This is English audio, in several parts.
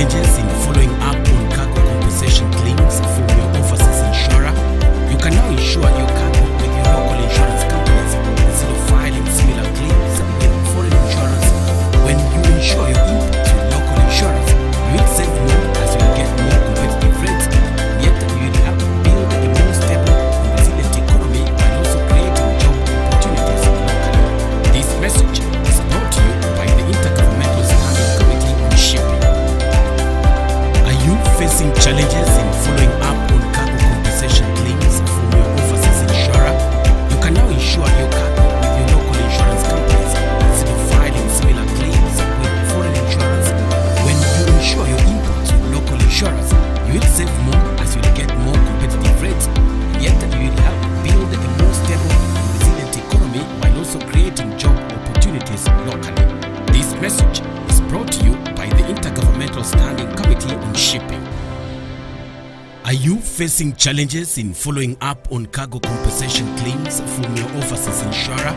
challenges in following up on cargo compensation claims from your overseas insurer? You can now insure your cargo with your local insurance companies instead of filing similar claims with foreign insurance. When you insure your imports with local insurance, you will save more as you will get more competitive rates, yet you will help build a more stable and resilient economy while also creating job opportunities locally. This message is brought to you by the Intergovernmental Standing Committee on Shipping. Are you facing challenges in following up on cargo compensation claims from your overseas insurer? You can now insure your cargo with your local insurance companies instead of filing similar claims with foreign insurance. When you insure your imports with local insurance, you will save more as you will get more competitive rates, yet you will help build a more stable and resilient economy while also creating job opportunities locally. This message is brought to you by the Intergovernmental Standing Committee on Shipping. Are you facing challenges in following up on cargo compensation claims from your overseas insurer?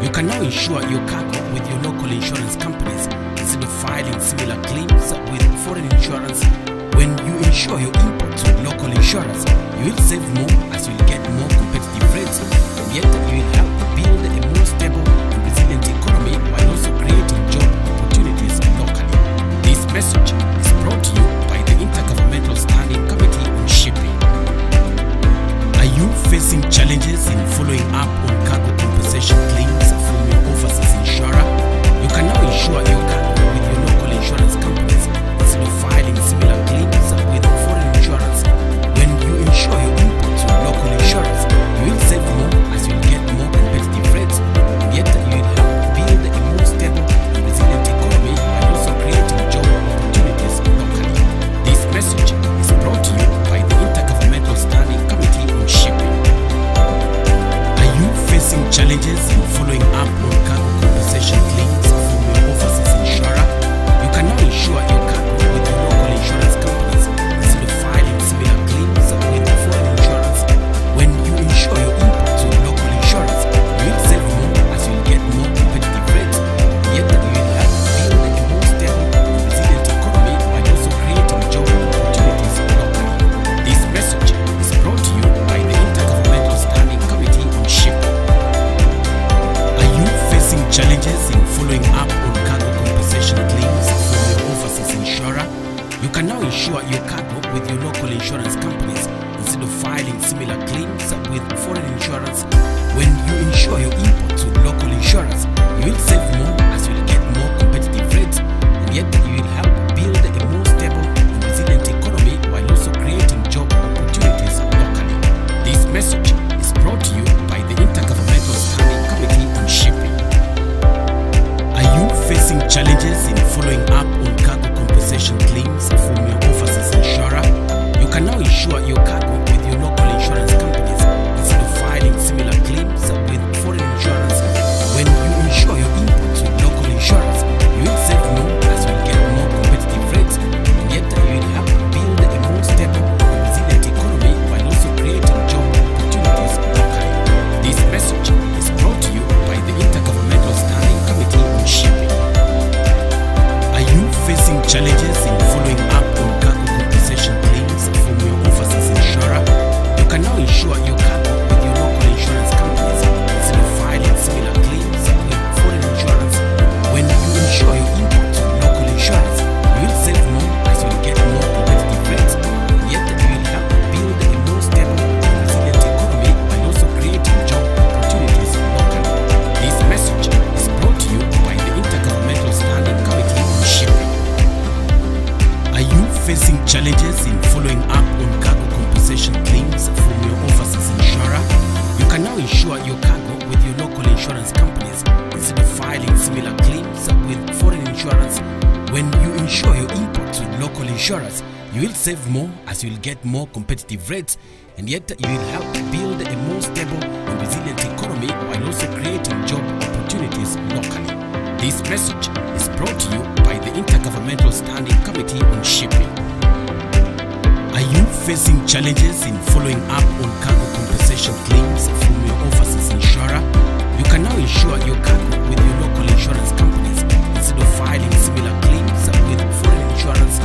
You can now insure your cargo with your local insurance companies instead of filing similar claims with foreign insurance. When you insure your imports with local insurance, you will save more as you will get more competitive rates, yet you will help build a more stable and resilient economy while also creating job opportunities locally. This message is brought to you by the Intergovernmental Standing Committee on Shipping. Are you facing challenges in following up on cargo compensation claims from your overseas insurer? You can now insure your cargo with your local insurance companies instead of filing similar claims with foreign insurance. When you insure your imports with local insurance, you will save more as you will get more competitive rates, yet you will help build a more stable and resilient economy while also creating job opportunities locally. This message is brought to you by the Intergovernmental Standing Committee on Shipping. Are you facing challenges in following up on cargo compensation claims from your overseas insurer? You can now insure your cargo with your local insurance companies instead of filing similar claims with foreign insurance. When you insure your imports with local insurance, you will save more as you will get more competitive rates, yet you will help build a more stable and resilient economy while also creating job opportunities locally. This message is brought to you by the Intergovernmental Standing Committee on Shipping. Are you facing challenges in following up on cargo compensation claims from your overseas insurer? You can now insure your cargo with your local insurance companies instead of filing similar claims with foreign insurance. When you insure your imports with local insurance, you will save more as you will get more competitive rates, and yet you will help build a more stable and resilient economy while also creating job opportunities locally. This message is brought to you by the Intergovernmental Standing Committee on Shipping. Are you facing challenges in following up on cargo compensation claims from your overseas insurer? You can now insure your cargo with your local insurance companies instead of filing similar claims with foreign insurance. When you insure your imports with local insurance, you will save more as you will get more competitive rates, and yet you will help build a more stable and resilient economy while also creating job opportunities locally. This message is brought to you by the Intergovernmental Standing Committee on Shipping. Are you facing challenges in following up on cargo compensation claims from your overseas insurer? You can now insure your cargo with your local insurance companies instead of filing similar claims with foreign insurance. When you insure your imports with local insurance, you will save more as you will get more competitive rates, yet you will help build a more stable and resilient economy while also creating job opportunities locally. This message is brought to you by the Intergovernmental Standing Committee on Shipping. Are you facing challenges in following up on cargo compensation claims from your overseas insurer? You can now insure your cargo with your local insurance companies instead of filing similar claims with foreign insurance. When you insure your imports with local insurance, you will save more as you will get more competitive rates, and yet you will help build a more stable and resilient economy while also creating job opportunities locally. This message is brought to you by the Intergovernmental Standing Committee on Shipping. Are you facing challenges in following up on cargo compensation claims from your overseas insurer? You can now insure your cargo with your local insurance companies instead of filing similar claims with foreign insurance.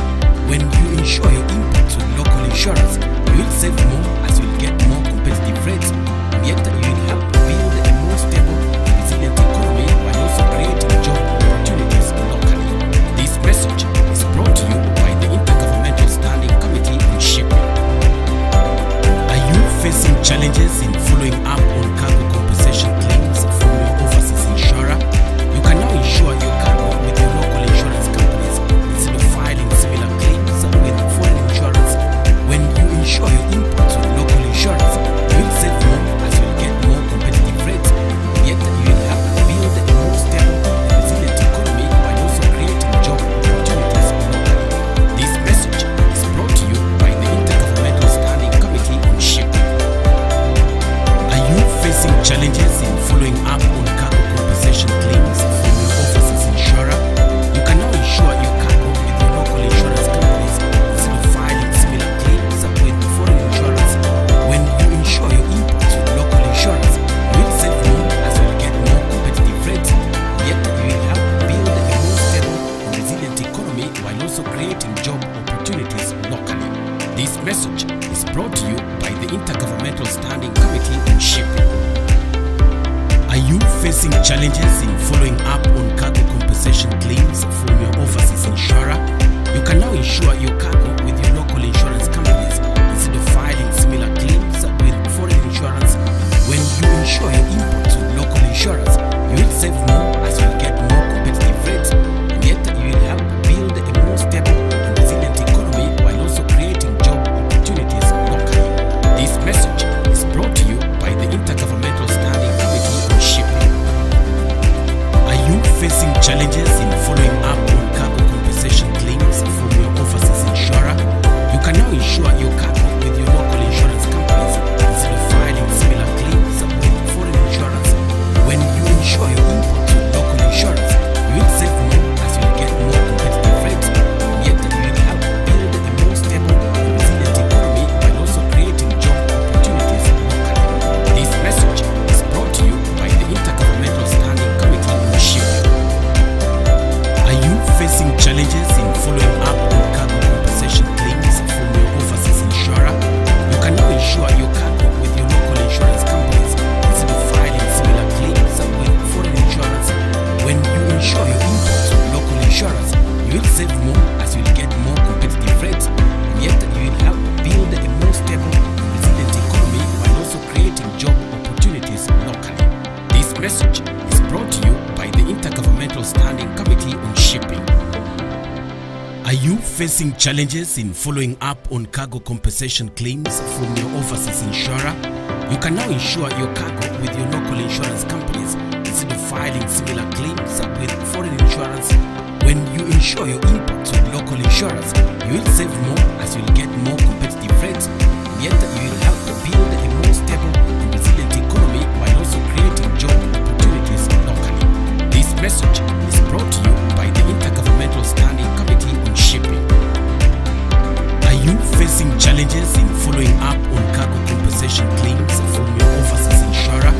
also creating job opportunities locally. This message is brought to you by the Intergovernmental Standing Committee on Shipping. Are you facing challenges in following up on cargo compensation claims from your overseas insurer? You can now insure your cargo with your local insurance companies instead of filing similar claims with foreign insurance. When you insure your imports with local insurers, you will save more as you will get more competitive rates, and yet you will help build a more stable and resilient economy while also creating job opportunities locally. This message is brought to you by the Intergovernmental Standing Committee on Shipping. Are you facing challenges in following up on cargo compensation claims from your overseas insurer? You can now insure your cargo with your local insurance companies instead of filing similar claims with foreign insurance. When you insure your imports with local insurance, you will save more as you will get more competitive rates, and yet you will help build a more stable and resilient economy while also creating job opportunities locally. This message is brought to you by the Intergovernmental Standing Committee on Shipping. Are you facing challenges in following up on cargo compensation claims from your overseas insurer? You can now insure your cargo with your local insurance companies instead of filing similar claims with foreign insurance. When you insure your imports with local insurance, you will save more as you will get more competitive rates, and yet you will help build a more stable and resilient economy while also creating job opportunities locally. This message is brought to you by the Intergovernmental Standing Committee on Shipping. Are you facing challenges in following up on cargo compensation claims from your overseas insurer? You can now insure your cargo with your local insurance companies instead of filing similar claims with foreign insurance. When you insure your imports with local insurers, you will save more as you will get more competitive rates, and yet you will help build a more stable and resilient economy while also creating job opportunities locally. This message is brought to you by the Intergovernmental Standing Committee on Shipping. Are you facing challenges in following up on cargo compensation claims from your overseas insurer?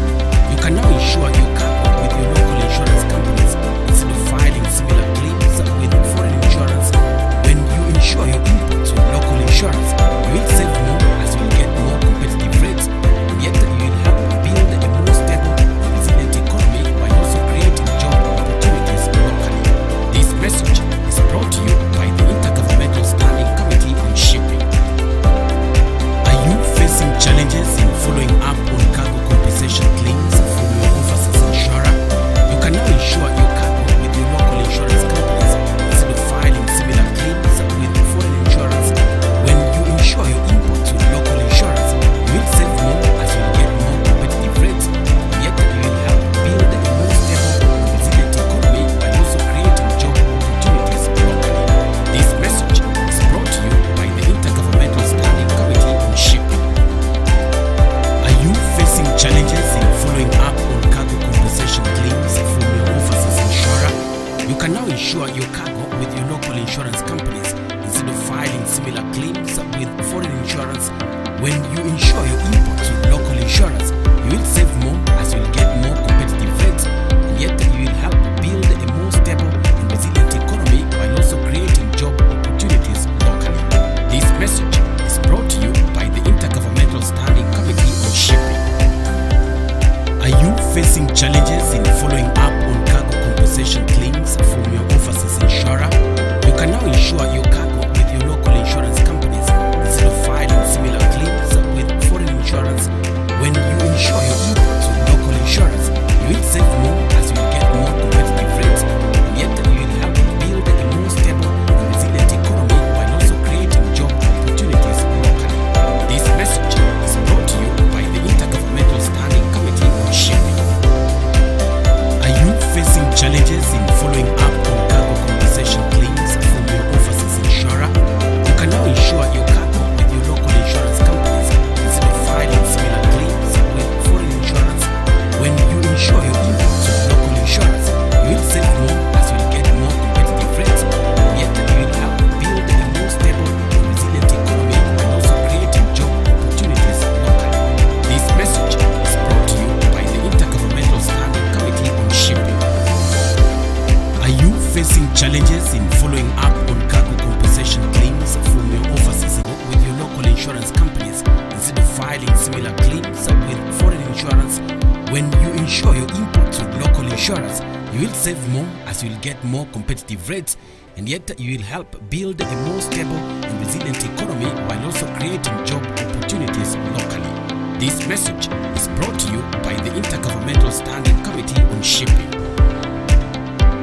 You can now insure your cargo with your local insurance companies instead of filing similar claims with foreign insurance. When you insure your imports with local insurance, you will save more as you will get more competitive rates, and yet you will help build a more stable and resilient economy while also creating job opportunities locally. This message is brought to you by the Intergovernmental Standing Committee on Shipping. Are you facing challenges in following up on cargo compensation claims from your overseas insurer? You can now insure your cargo with your local insurance companies instead of filing similar claims with foreign insurance. When you insure your imports with local insurance, you will save more as you will get more competitive rates, and yet you will help build a more stable and resilient economy while also creating job opportunities locally. This message is brought to you by the Intergovernmental Standing Committee on Shipping. Are you facing challenges in following up on cargo compensation claims from your overseas insurer? You can now insure your cargo with your local insurance companies instead of filing similar claims with foreign insurance. When you insure your imports with local insurance, you will save more as you will get more competitive rates, and yet you will help build a more stable and resilient economy while also creating job opportunities locally. This message is brought to you by the Intergovernmental Standing Committee on Shipping. Are you facing challenges in following up on cargo compensation claims from your overseas insurer? You can now insure your cargo with your local insurance companies instead of filing similar claims with foreign insurance. When you insure your imports with local insurance, you will save more as you will get more competitive rates, and yet you will help build a more stable and resilient economy while also creating job opportunities locally. This message is brought to you by the Intergovernmental Standing Committee on Shipping. Are you facing challenges in following up on cargo compensation claims from your overseas insurer? You will save more as you will get more competitive rates, and yet you will help build a more stable and resilient economy while also creating job opportunities locally. This message is brought to you by the Intergovernmental Standing Committee on Shipping.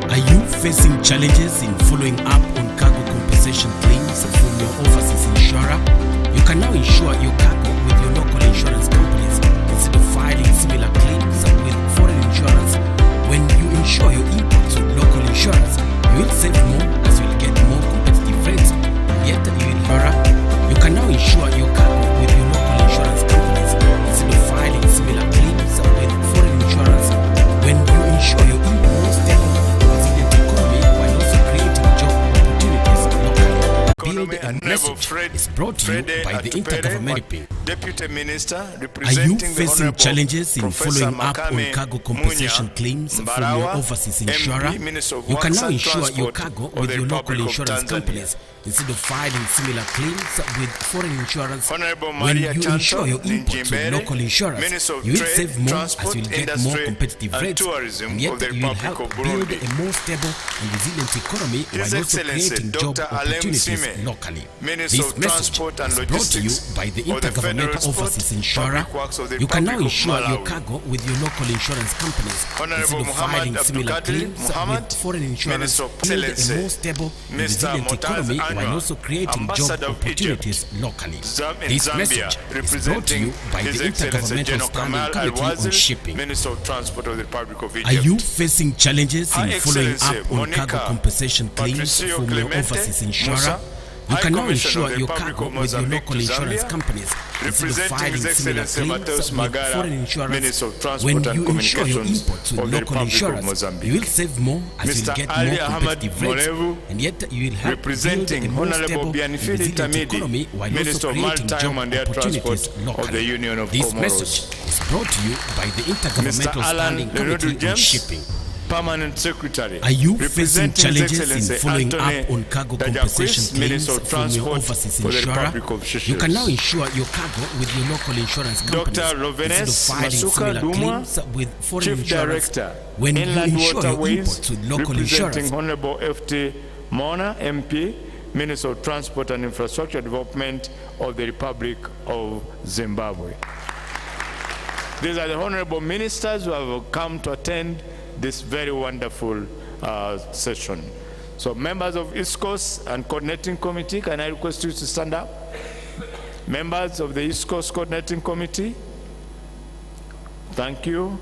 Are you facing challenges in following up on cargo compensation claims from your overseas insurer? You can now insure your cargo with your local insurance companies instead of filing similar claims with foreign insurance. When you insure your imports with local insurance, you will save more as you will get more competitive rates, and yet you can now insure your cargo with your local insurance companies instead of filing similar claims with foreign insurance. When you insure your imports, and message is brought to you by the Intergovernmental. Deputy Minister, Are you facing challenges in following up on cargo compensation claims from your overseas insurer? You can now insure your cargo with your local insurance companies instead of filing similar claims with foreign insurance. When you insure your imports with local insurance, you will save more as you will get more competitive rates, and yet you will help build a more stable and resilient economy while also creating job opportunities locally. This message is brought to you by the Intergovernmental Overseas Insurer. You can now insure your cargo with your local insurance companies instead of filing similar claims with foreign insurance, build a more stable and resilient economy while also creating job opportunities locally. This message is brought to you by the Intergovernmental Standing Committee on Shipping. Are you facing challenges in following up on cargo compensation claims from your overseas insurer? You can now insure your cargo with your local insurance companies instead of filing similar claims with foreign insurance. When you insure your imports with local insurance, you will save more as you will get more competitive rates, and yet you will help build a more stable and resilient economy while also creating job opportunities locally. This message is brought to you by the Intergovernmental Standing Committee on Shipping. Permanent Secretary. Are you facing challenges in following up on cargo compensation claims from your overseas insurer? You can now insure your cargo with your local insurance companies instead of filing similar claims with foreign insurance. When you insure your imports with local insurance, Honorable F.T. Mona, MP, Minister of Transport and Infrastructure Development of the Republic of Zimbabwe. These are the honorable ministers who have come to attend this very wonderful session. So members of ISCOS and Coordinating Committee, can I request you to stand up? Members of the ISCOS Coordinating Committee, thank you.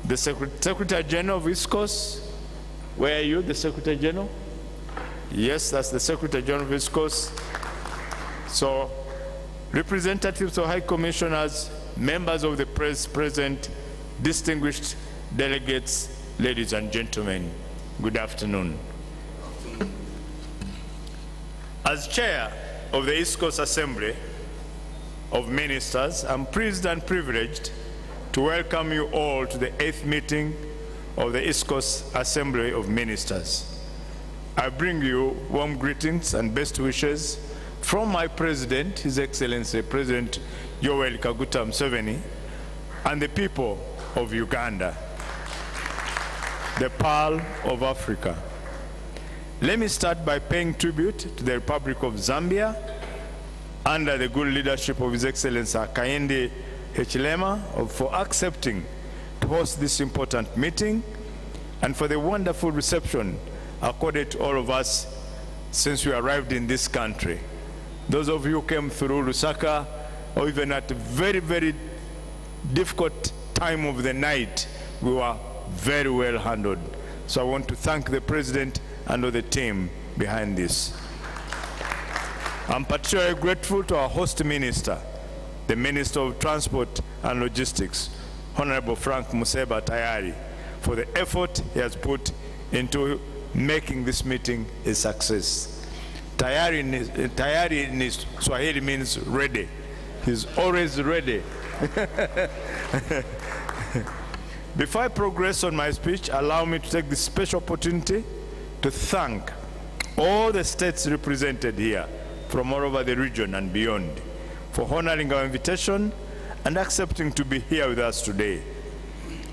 The Secretary General of ISCOS, where are you, the Secretary General? Yes, that's the Secretary General of ISCOS. So representatives of High Commissioners, members of the press present, distinguished delegates, ladies and gentlemen, good afternoon. As chair of the ISCOS Assembly of Ministers, I'm pleased and privileged to welcome you all to the 8th meeting of the ISCOS Assembly of Ministers. I bring you warm greetings and best wishes from my President, His Excellency President Yoweri Kaguta Museveni, and the people of Uganda, the Pearl of Africa. Let me start by paying tribute to the Republic of Zambia under the good leadership of His Excellency Hakainde Hichilema for accepting to host this important meeting and for the wonderful reception accorded to all of us since we arrived in this country. Those of you who came through Lusaka or even at a very, very difficult time of the night, we were very well handled. So I want to thank the President and all the team behind this. I'm particularly grateful to our host minister, the Minister of Transport and Logistics, Honorable Frank Museba Tayari, for the effort he has put into making this meeting a success. Tayari in Swahili means ready. He's always ready. Before I progress on my speech, allow me to take this special opportunity to thank all the states represented here from all over the region and beyond for honoring our invitation and accepting to be here with us today,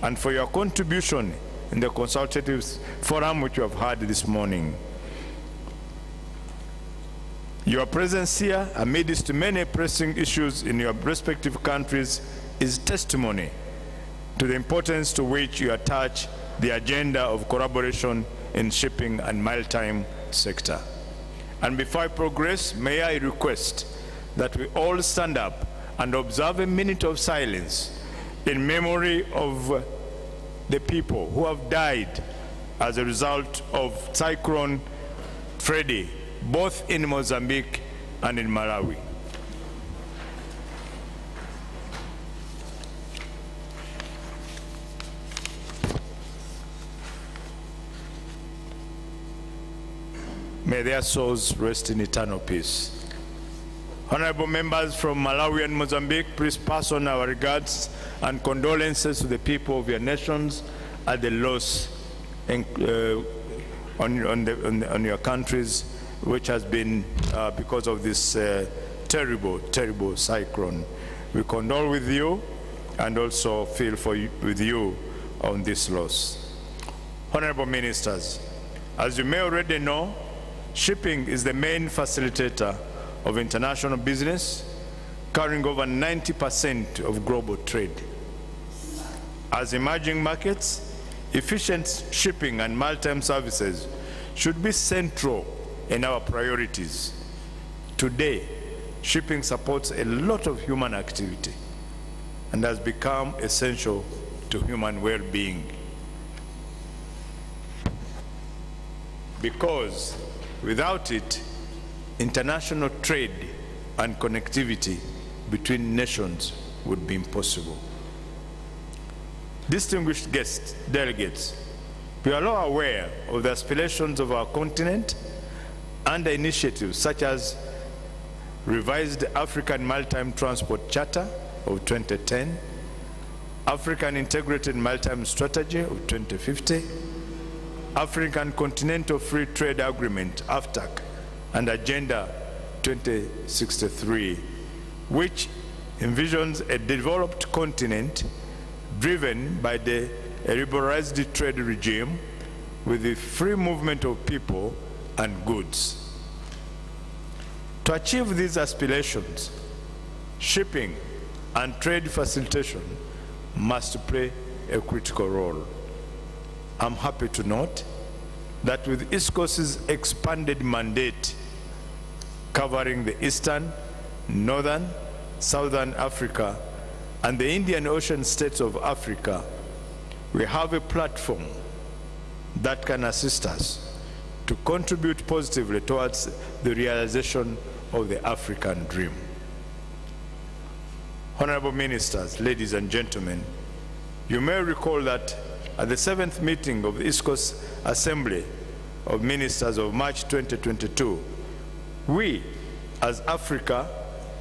and for your contribution in the consultative forum which you have had this morning. Your presence here, amidst many pressing issues in your respective countries, is testimony to the importance to which you attach the agenda of collaboration in shipping and maritime sector. And before I progress, may I request that we all stand up and observe a minute of silence in memory of the people who have died as a result of Cyclone Freddy, both in Mozambique and in Malawi. May their souls rest in eternal peace. Honorable members from Malawi and Mozambique, please pass on our regards and condolences to the people of your nations at the loss on your countries, which has been because of this terrible cyclone. We condole with you and also feel with you on this loss. Honorable ministers, as you may already know, shipping is the main facilitator of international business, carrying over 90% of global trade. As emerging markets, efficient shipping and maritime services should be central in our priorities. Today, shipping supports a lot of human activity and has become essential to human well-being. Because without it, international trade and connectivity between nations would be impossible. Distinguished guests, delegates, we are all aware of the aspirations of our continent under initiatives such as revised African Maritime Transport Charter of 2010, African Integrated Maritime Strategy of 2050, African Continental Free Trade Agreement, AFTAC, and Agenda 2063, which envisions a developed continent driven by a liberalized trade regime with the free movement of people and goods. To achieve these aspirations, shipping and trade facilitation must play a critical role. I'm happy to note that with ISCOS's expanded mandate covering the Eastern, Northern, Southern Africa, and the Indian Ocean states of Africa, we have a platform that can assist us to contribute positively towards the realization of the African dream. Honorable ministers, ladies and gentlemen, you may recall that at the 7th meeting of the ISCOS Assembly of Ministers of March 2022, we, as Africa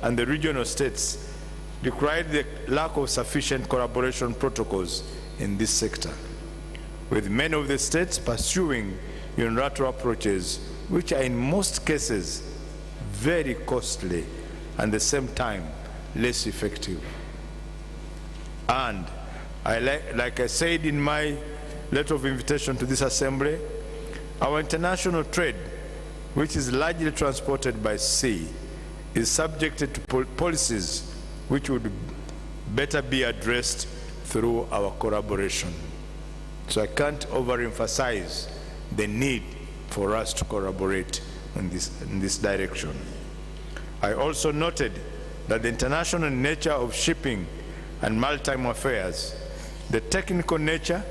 and the regional states, decried the lack of sufficient collaboration protocols in this sector, with many of the states pursuing unilateral approaches, which are in most cases very costly and at the same time less effective. And like I said in my letter of invitation to this assembly, our international trade, which is largely transported by sea, is subjected to policies which would better be addressed through our collaboration. So I can't overemphasize the need for us to collaborate in this direction. I also noted that the international nature of shipping and maritime affairs, the technical nature,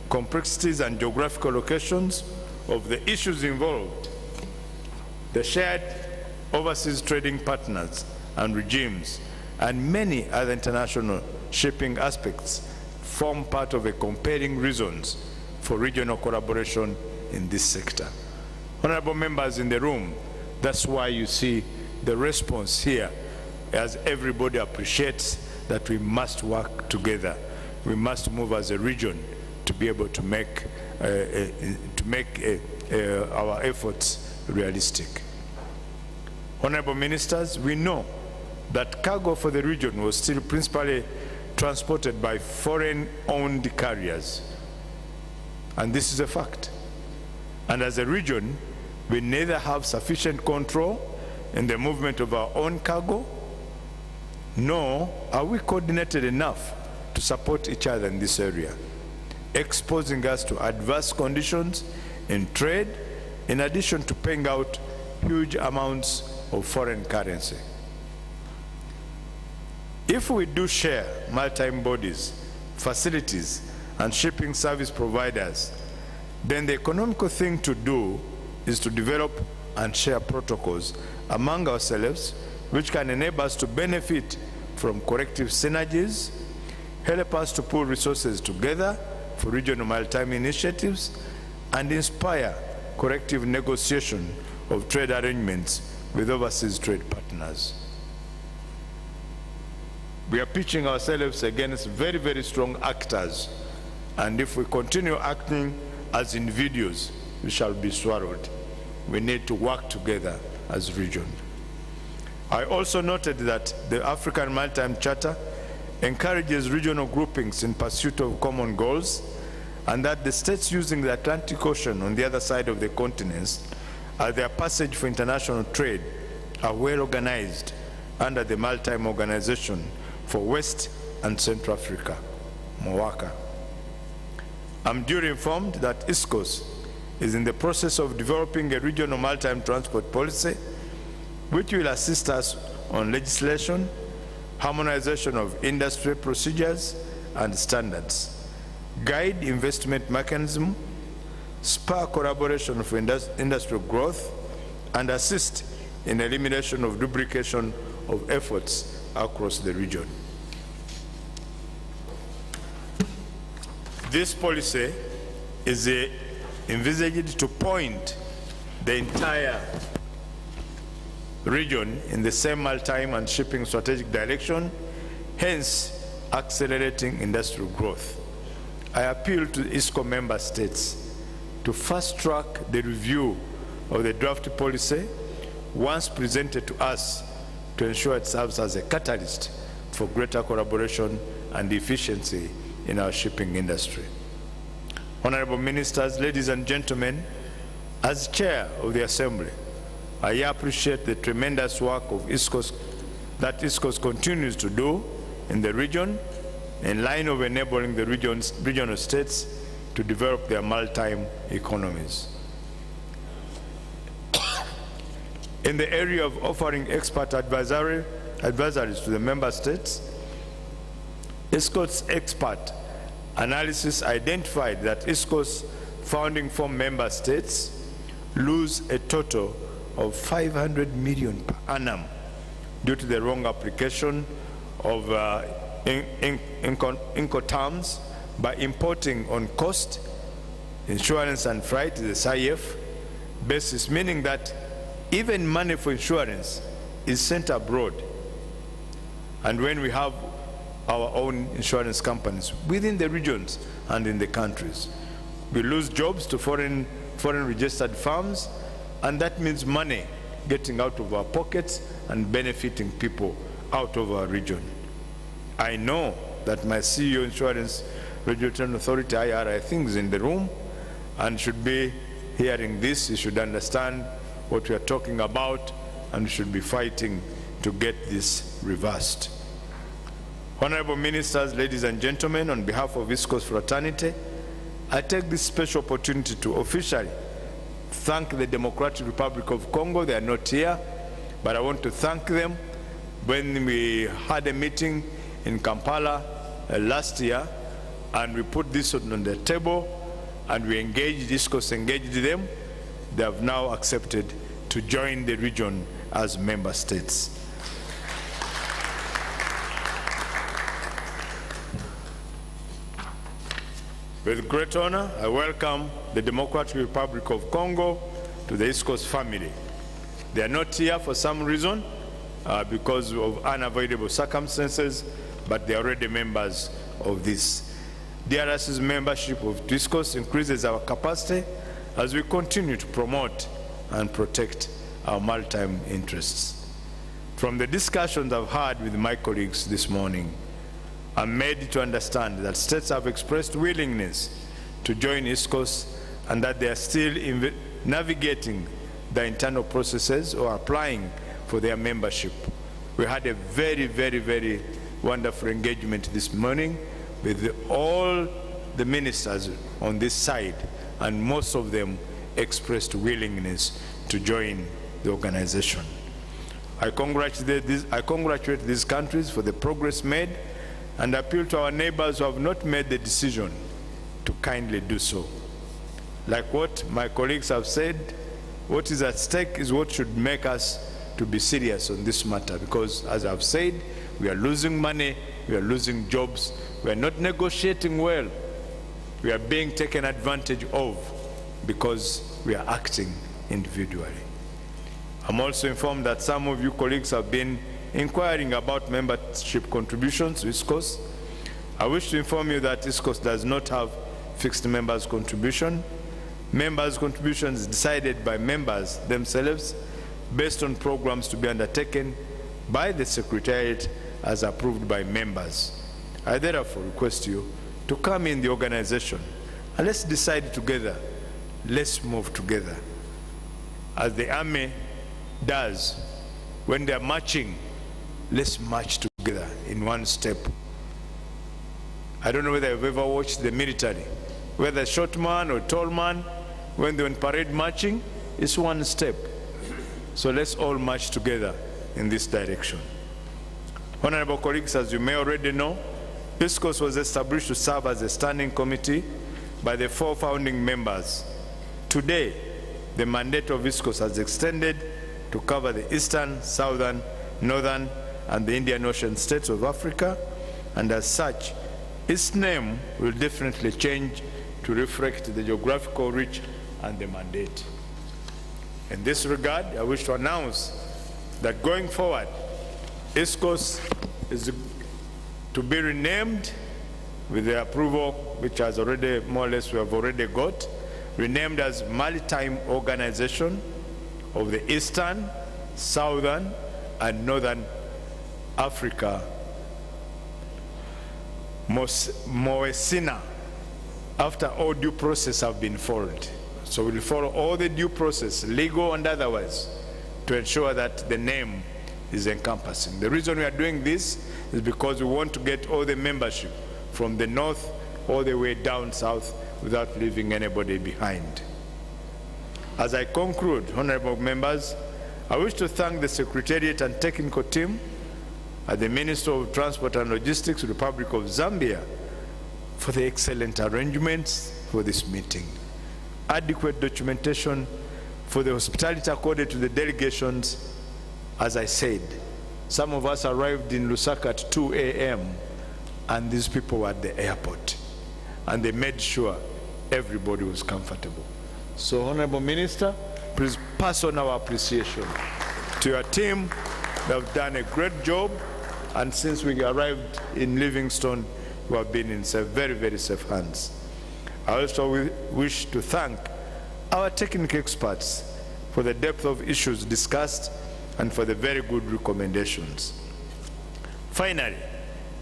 complexities, and geographical locations of the issues involved, the shared overseas trading partners and regimes, and many other international shipping aspects form part of a compelling reasons for regional collaboration in this sector. Honorable members in the room, that's why you see the response here, as everybody appreciates that we must work together. We must move as a region to be able to make our efforts realistic. Honorable ministers, we know that cargo for the region was still principally transported by foreign-owned carriers. And this is a fact. And as a region, we neither have sufficient control in the movement of our own cargo, nor are we coordinated enough to support each other in this area, exposing us to adverse conditions in trade, in addition to paying out huge amounts of foreign currency. If we do share maritime bodies, facilities, and shipping service providers, then the economical thing to do is to develop and share protocols among ourselves, which can enable us to benefit from collective synergies, help us to pull resources together for regional maritime initiatives, and inspire collective negotiation of trade arrangements with overseas trade partners. We are pitching ourselves against very, very strong actors, and if we continue acting as individuals, we shall be swallowed. We need to work together as a region. I also noted that the African Maritime Charter encourages regional groupings in pursuit of common goals, and that the states using the Atlantic Ocean on the other side of the continent as their passage for international trade are well organized under the Maritime Organization for West and Central Africa, MOACA. I'm duly informed that ISCOS is in the process of developing a regional maritime transport policy which will assist us on legislation, harmonization of industry procedures and standards, guide investment mechanism, spur collaboration for industrial growth, and assist in elimination of duplication of efforts across the region. This policy is envisaged to point the entire region in the same maritime and shipping strategic direction, hence accelerating industrial growth. I appeal to ISCO member states to fast-track the review of the draft policy once presented to us to ensure it serves as a catalyst for greater collaboration and efficiency in our shipping industry. Honorable Ministers, ladies and gentlemen, as Chair of the Assembly, I appreciate the tremendous work of ISCOS that ISCOS continues to do in the region in line of enabling the regional states to develop their maritime economies. In the area of offering expert advisories to the member states, ISCOS expert analysis identified that ISCOS founding four member states lose a total of 500 million per annum due to the wrong application of Incoterms by importing on cost, insurance and freight, the SIF basis, meaning that even money for insurance is sent abroad. And when we have our own insurance companies within the regions and in the countries, we lose jobs to foreign registered firms, and that means money getting out of our pockets and benefiting people out of our region. I know that my CEO Insurance Regulatory Authority, IR, I think is in the room and should be hearing this. He should understand what we are talking about and should be fighting to get this reversed. Honorable Ministers, ladies and gentlemen, on behalf of ISCOS fraternity, I take this special opportunity to officially thank the Democratic Republic of Congo. They are not here, but I want to thank them. When we had a meeting in Kampala last year, and we put this on the table, and we engaged, ISCOS engaged them, they have now accepted to join the region as member states. With great honor, I welcome the Democratic Republic of Congo to the ISCOS family. They are not here for some reason, because of unavoidable circumstances, but they are already members of this. DRC's membership of ISCOS increases our capacity as we continue to promote and protect our maritime interests. From the discussions I've had with my colleagues this morning, I'm made to understand that states have expressed willingness to join ISCOS and that they are still navigating the internal processes or applying for their membership. We had a very, very, very wonderful engagement this morning with all the ministers on this side, and most of them expressed willingness to join the organization. I congratulate these countries for the progress made and appeal to our neighbors who have not made the decision to kindly do so. Like what my colleagues have said, what is at stake is what should make us to be serious on this matter, because as I've said, we are losing money, we are losing jobs, we are not negotiating well, we are being taken advantage of because we are acting individually. I'm also informed that some of you colleagues have been inquiring about membership contributions to ISCOS. I wish to inform you that ISCOS does not have fixed members' contribution. Members' contributions is decided by members themselves based on programs to be undertaken by the Secretariat as approved by members. I therefore request you to come in the organization and let's decide together, let's move together. As the army does when they are marching, let's march together in one step. I don't know whether you've ever watched the military, whether short man or tall man, when they're on parade marching, it's one step. So let's all march together in this direction. Honorable colleagues, as you may already know, ISCOS was established to serve as a standing committee by the 4 founding members. Today, the mandate of ISCOS has extended to cover the eastern, southern, northern, and the Indian Ocean states of Africa, and as such, its name will definitely change to reflect the geographical reach and the mandate. In this regard, I wish to announce that going forward, ISCOS is to be renamed with the approval, which has already, more or less, we have already got, renamed as Maritime Organization of the Eastern, Southern, and Northern Africa, Moesina, after all due process have been followed. So we'll follow all the due process, legal and otherwise, to ensure that the name is encompassing. The reason we are doing this is because we want to get all the membership from the north all the way down south without leaving anybody behind. As I conclude, honorable members, I wish to thank the Secretariat and technical team at the Ministry of Transport and Logistics, Republic of Zambia, for the excellent arrangements for this meeting. Adequate documentation for the hospitality accorded to the delegations. As I said, some of us arrived in Lusaka at 2 a.m. and these people were at the airport, and they made sure everybody was comfortable. So, Honorable Minister, please pass on our appreciation to your team. They have done a great job, and since we arrived in Livingstone, we have been in very, very safe hands. I also wish to thank our technical experts for the depth of issues discussed and for the very good recommendations. Finally,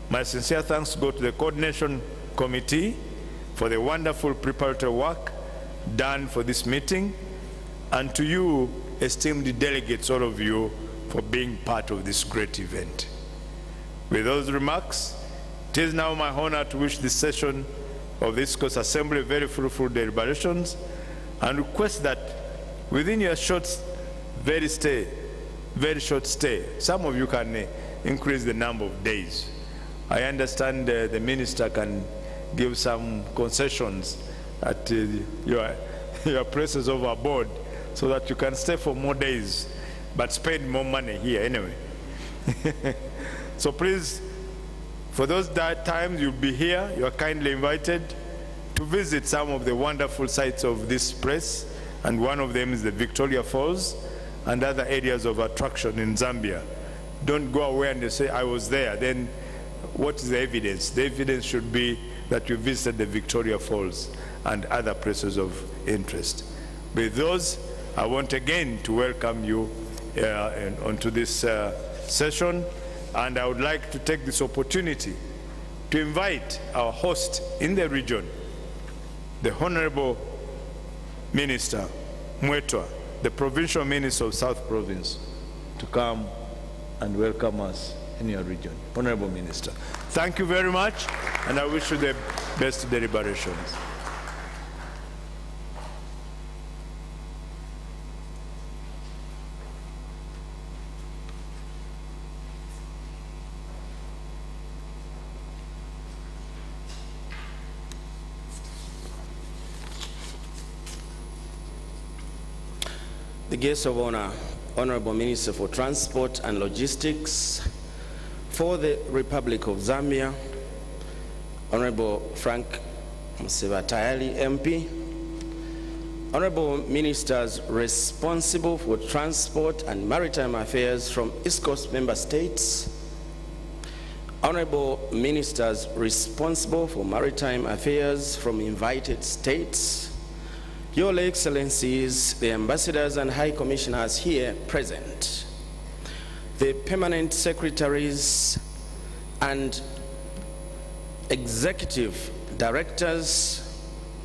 my sincere thanks go to the Coordination Committee for the wonderful preparatory work done for this meeting, and to you, esteemed delegates, all of you, for being part of this great event. With those remarks, it is now my honor to wish this session of the ISCOS Assembly very fruitful deliberations, and request that within your very short stay, some of you can increase the number of days. I understand the minister can give some concessions at your places overboard so that you can stay for more days, but spend more money here anyway. So please, for those times you'll be here, you are kindly invited to visit some of the wonderful sites of this place, and one of them is the Victoria Falls and other areas of attraction in Zambia. Don't go away and you say, I was there. Then what is the evidence? The evidence should be that you visited the Victoria Falls and other places of interest. With those, I want again to welcome you onto this session, and I would like to take this opportunity to invite our host in the region, the Honorable Minister Mwetwa, the Provincial Minister of South Province, to come and welcome us in your region. Honorable Minister, thank you very much, and I wish you the best deliberations. The guest of honor, Honorable Minister for Transport and Logistics for the Republic of Zambia, Honorable Frank Msevatayali MP, Honorable Ministers responsible for Transport and Maritime Affairs from ISCOS member states, Honorable Ministers responsible for Maritime Affairs from invited states, Your Excellencies, the ambassadors and high commissioners here present, the permanent secretaries and executive directors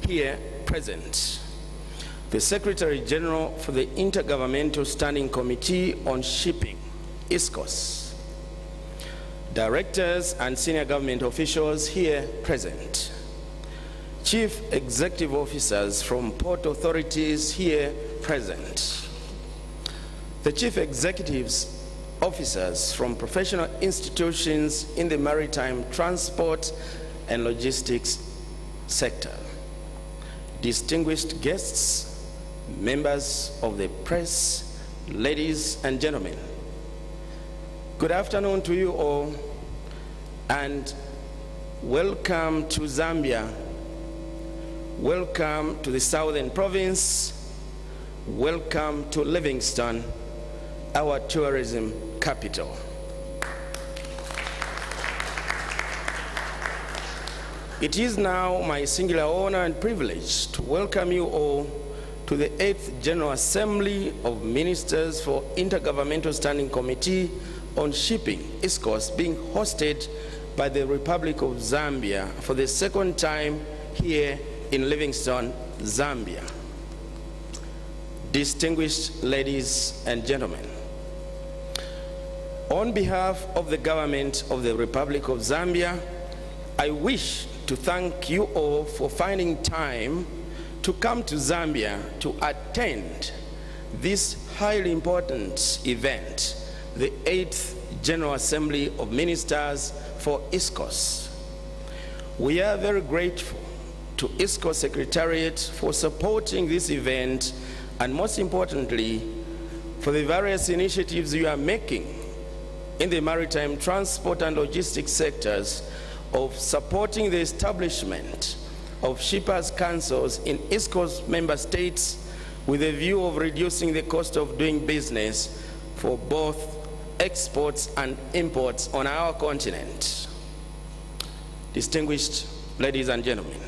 here present, the Secretary General for the Intergovernmental Standing Committee on Shipping, ISCOS, directors and senior government officials here present, Chief Executive Officers from port authorities here present, the Chief Executives Officers from professional institutions in the maritime transport and logistics sector, distinguished guests, members of the press, ladies and gentlemen. Good afternoon to you all, and welcome to Zambia. Welcome to the Southern Province. Welcome to Livingstone, our tourism capital. It is now my singular honor and privilege to welcome you all to the 8th General Assembly of Ministers for Intergovernmental Standing Committee on Shipping, ISCOS, being hosted by the Republic of Zambia for the second time here in Livingstone, Zambia. Distinguished ladies and gentlemen, on behalf of the government of the Republic of Zambia, I wish to thank you all for finding time to come to Zambia to attend this highly important event, the 8th General Assembly of Ministers for ISCOS. We are very grateful to ISCOS Secretariat for supporting this event, and most importantly, for the various initiatives you are making in the maritime transport and logistics sectors of supporting the establishment of shippers' councils in ISCOS member states with a view of reducing the cost of doing business for both exports and imports on our continent. Distinguished ladies and gentlemen,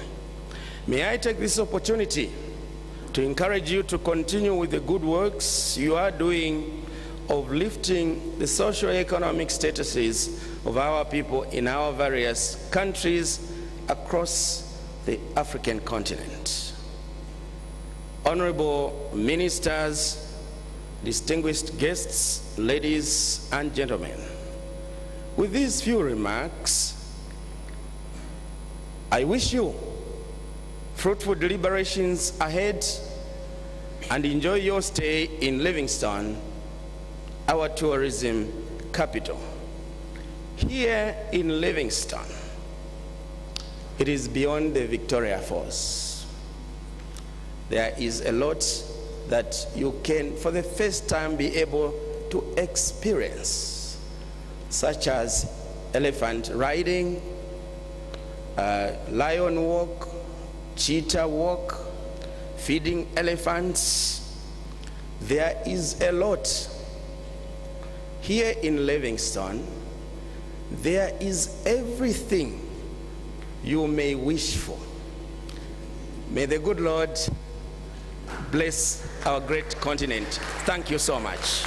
may I take this opportunity to encourage you to continue with the good works you are doing of lifting the socio-economic statuses of our people in our various countries across the African continent. Honorable ministers, distinguished guests, ladies and gentlemen, with these few remarks, I wish you fruitful deliberations ahead and enjoy your stay in Livingstone, our tourism capital. Here in Livingstone, it is beyond the Victoria Falls. There is a lot that you can, for the first time, be able to experience, such as elephant riding, lion walk, cheetah walk, feeding elephants. There is a lot. Here in Livingstone, there is everything you may wish for. May the good Lord bless our great continent. Thank you so much.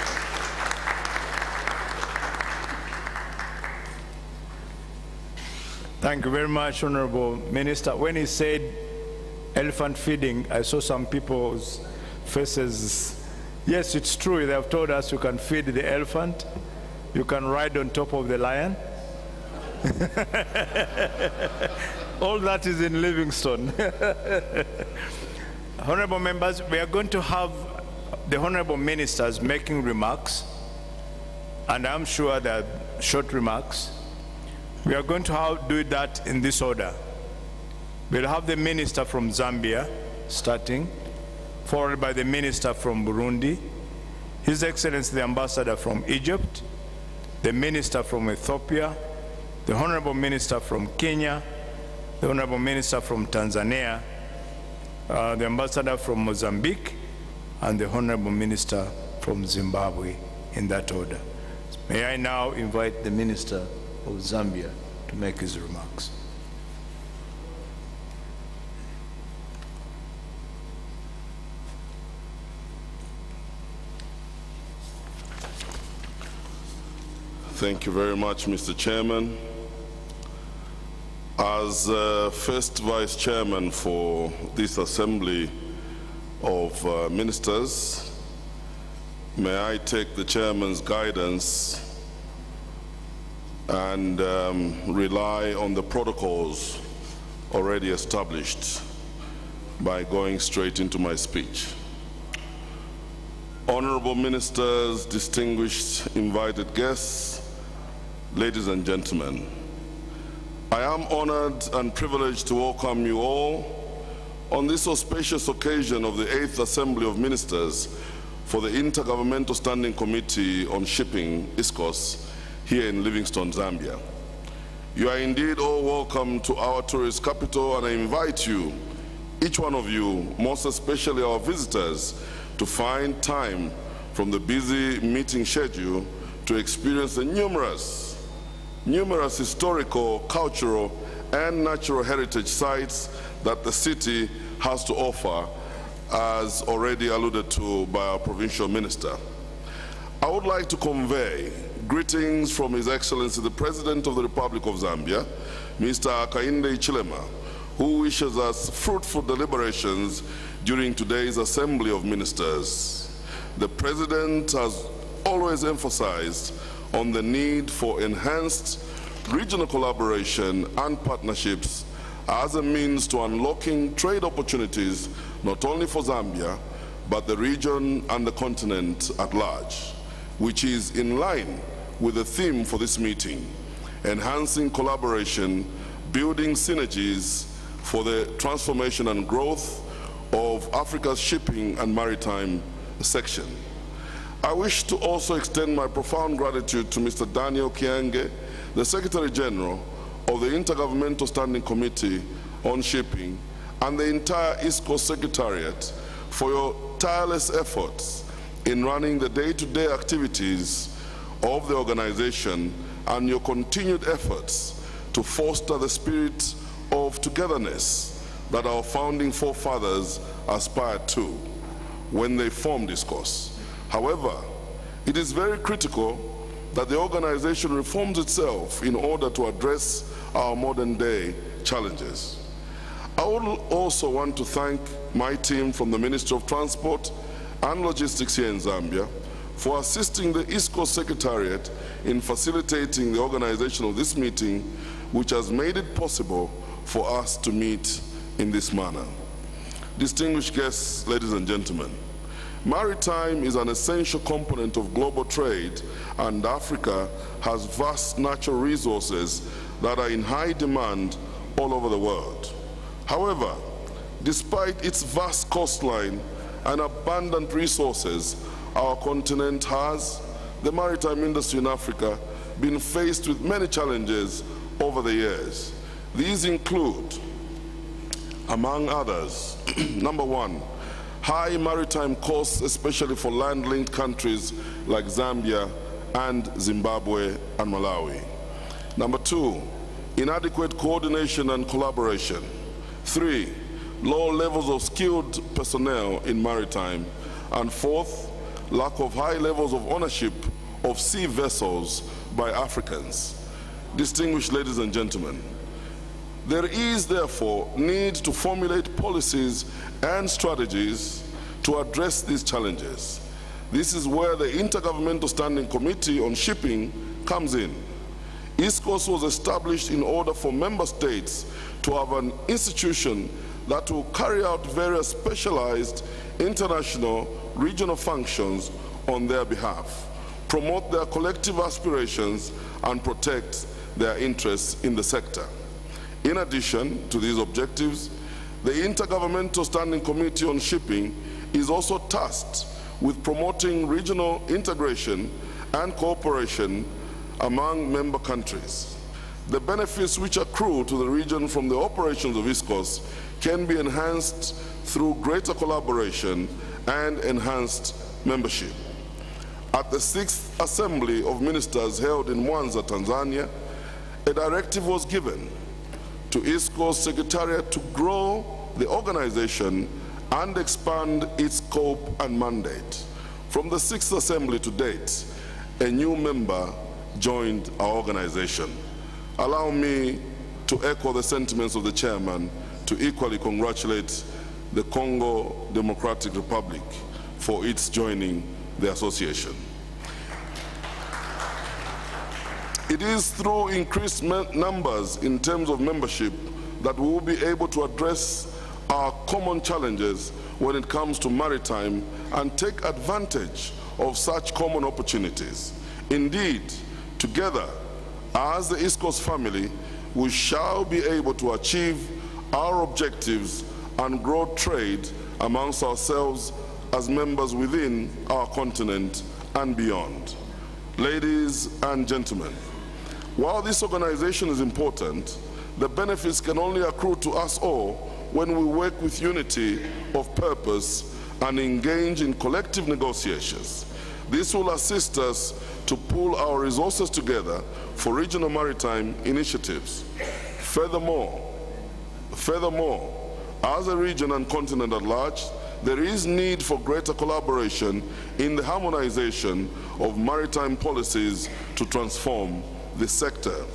Thank you very much, Honorable Minister. When he said elephant feeding, I saw some people's faces. Yes, it's true. They have told us you can feed the elephant. You can ride on top of the lion. All that is in Livingstone. Honorable members, we are going to have the honorable ministers making remarks, and I'm sure they're short remarks. We are going to do that in this order. We'll have the minister from Zambia starting, followed by the minister from Burundi, His Excellency the ambassador from Egypt, the minister from Ethiopia, the honorable minister from Kenya, the honorable minister from Tanzania, the ambassador from Mozambique, and the honorable minister from Zimbabwe, in that order. May I now invite the minister of Zambia to make his remarks. Thank you very much, Mr. Chairman. As first Vice Chairman for this Assembly of Ministers, may I take the Chairman's guidance and rely on the protocols already established by going straight into my speech. Honorable Ministers, distinguished invited guests, ladies and gentlemen, I am honored and privileged to welcome you all on this auspicious occasion of the 8th Assembly of Ministers for the Intergovernmental Standing Committee on Shipping, ISCOS, here in Livingstone, Zambia. You are indeed all welcome to our tourist capital, and I invite you, each one of you, most especially our visitors, to find time from the busy meeting schedule to experience the numerous historical, cultural, and natural heritage sites that the city has to offer, as already alluded to by our provincial minister. I would like to convey greetings from His Excellency the President of the Republic of Zambia, Mr. Hakainde Hichilema, who wishes us fruitful deliberations during today's Assembly of Ministers. The President has always emphasized on the need for enhanced regional collaboration and partnerships as a means to unlocking trade opportunities not only for Zambia, but the region and the continent at large, which is in line with the theme for this meeting: enhancing collaboration, building synergies for the transformation and growth of Africa's shipping and maritime section. I wish to also extend my profound gratitude to Mr. Daniel Kiange, the Secretary General of the Intergovernmental Standing Committee on Shipping, and the entire ISCOS Secretariat for your tireless efforts in running the day-to-day activities of the organization, and your continued efforts to foster the spirit of togetherness that our founding forefathers aspired to when they formed ISCOS. However, it is very critical that the organization reforms itself in order to address our modern day challenges. I would also want to thank my team from the Ministry of Transport and Logistics here in Zambia for assisting the ISCOS Secretariat in facilitating the organization of this meeting, which has made it possible for us to meet in this manner. Distinguished guests, ladies and gentlemen, maritime is an essential component of global trade, and Africa has vast natural resources that are in high demand all over the world. However, despite its vast coastline and abundant resources, our continent has, the maritime industry in Africa, been faced with many challenges over the years. These include, among others, number one, high maritime costs, especially for land-linked countries like Zambia and Zimbabwe and Malawi. Number two, inadequate coordination and collaboration. Three, low levels of skilled personnel in maritime. And fourth, lack of high levels of ownership of sea vessels by Africans. Distinguished ladies and gentlemen, There is therefore need to formulate policies and strategies to address these challenges. This is where the Intergovernmental Standing Committee on Shipping comes in. ISCOS was established in order for member states to have an institution that will carry out various specialized international regional functions on their behalf, promote their collective aspirations, and protect their interests in the sector. In addition to these objectives, the Intergovernmental Standing Committee on Shipping is also tasked with promoting regional integration and cooperation among member countries. The benefits which accrue to the region from the operations of ISCOS can be enhanced through greater collaboration and enhanced membership. At the 6th Assembly of Ministers held in Mwanza, Tanzania, a directive was given to ISCOS Secretariat to grow the organization and expand its scope and mandate. From the 6th Assembly to date, a new member joined our organization. Allow me to echo the sentiments of the chairman to equally congratulate the Congo Democratic Republic for its joining the association. It is through increased numbers in terms of membership that we will be able to address our common challenges when it comes to maritime and take advantage of such common opportunities. Indeed, together, as the ISCOS family, we shall be able to achieve our objectives and grow trade amongst ourselves as members within our continent and beyond. Ladies and gentlemen, while this organization is important, the benefits can only accrue to us all when we work with unity of purpose and engage in collective negotiations. This will assist us to pool our resources together for regional maritime initiatives. Furthermore, as a region and continent at large, there is need for greater collaboration in the harmonization of maritime policies to transform this sector.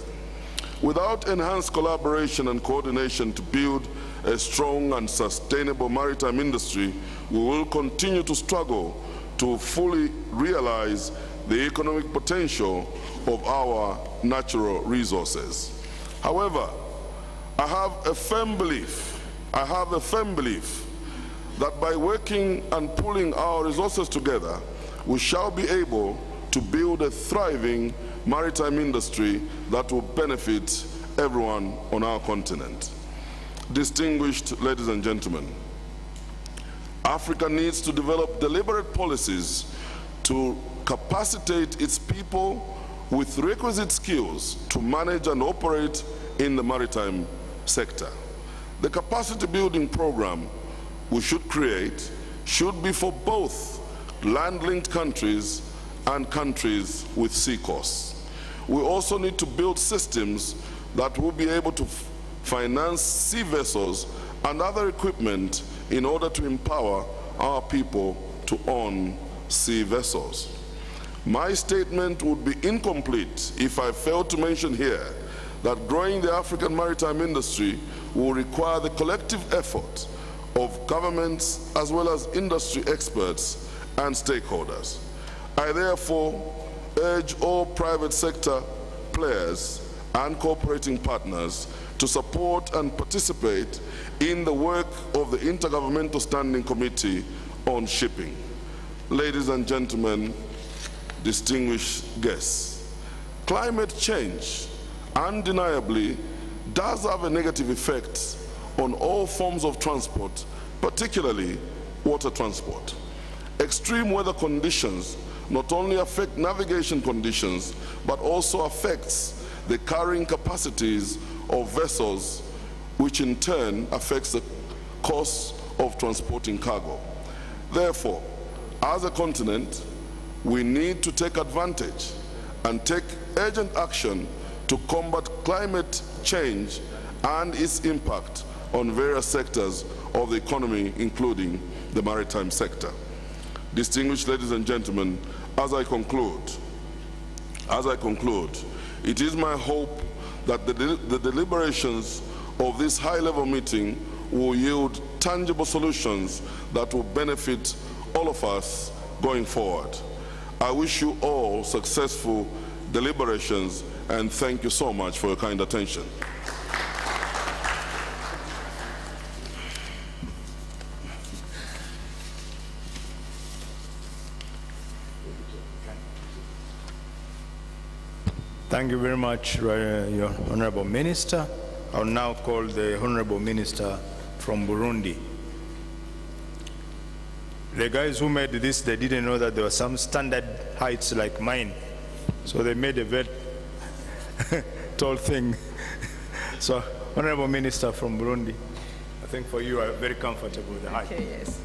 Without enhanced collaboration and coordination to build a strong and sustainable maritime industry, we will continue to struggle to fully realize the economic potential of our natural resources. However, I have a firm belief that by working and pulling our resources together, we shall be able to build a thriving maritime industry that will benefit everyone on our continent. Distinguished ladies and gentlemen, Africa needs to develop deliberate policies to capacitate its people with requisite skills to manage and operate in the maritime sector. The capacity building program we should create should be for both land-linked countries and countries with sea coasts. We also need to build systems that will be able to finance sea vessels and other equipment in order to empower our people to own sea vessels. My statement would be incomplete if I failed to mention here that growing the African maritime industry will require the collective effort of governments as well as industry experts and stakeholders. I therefore urge all private sector players and cooperating partners to support and participate in the work of the Intergovernmental Standing Committee on Shipping. Ladies and gentlemen, distinguished guests, climate change undeniably does have a negative effect on all forms of transport, particularly water transport. Extreme weather conditions not only affect navigation conditions, but also affects the carrying capacities of vessels, which in turn affects the cost of transporting cargo. Therefore, as a continent, we need to take advantage and take urgent action to combat climate change and its impact on various sectors of the economy, including the maritime sector. Distinguished ladies and gentlemen, as I conclude, it is my hope that the deliberations of this high-level meeting will yield tangible solutions that will benefit all of us going forward. I wish you all successful deliberations and thank you so much for your kind attention. Thank you very much, your Honorable Minister. I'll now call the Honorable Minister from Burundi. The guys who made this, they didn't know that there were some standard heights like mine. So they made a very tall thing. So, Honorable Minister from Burundi, I think for you are very comfortable with the height. Okay, yes.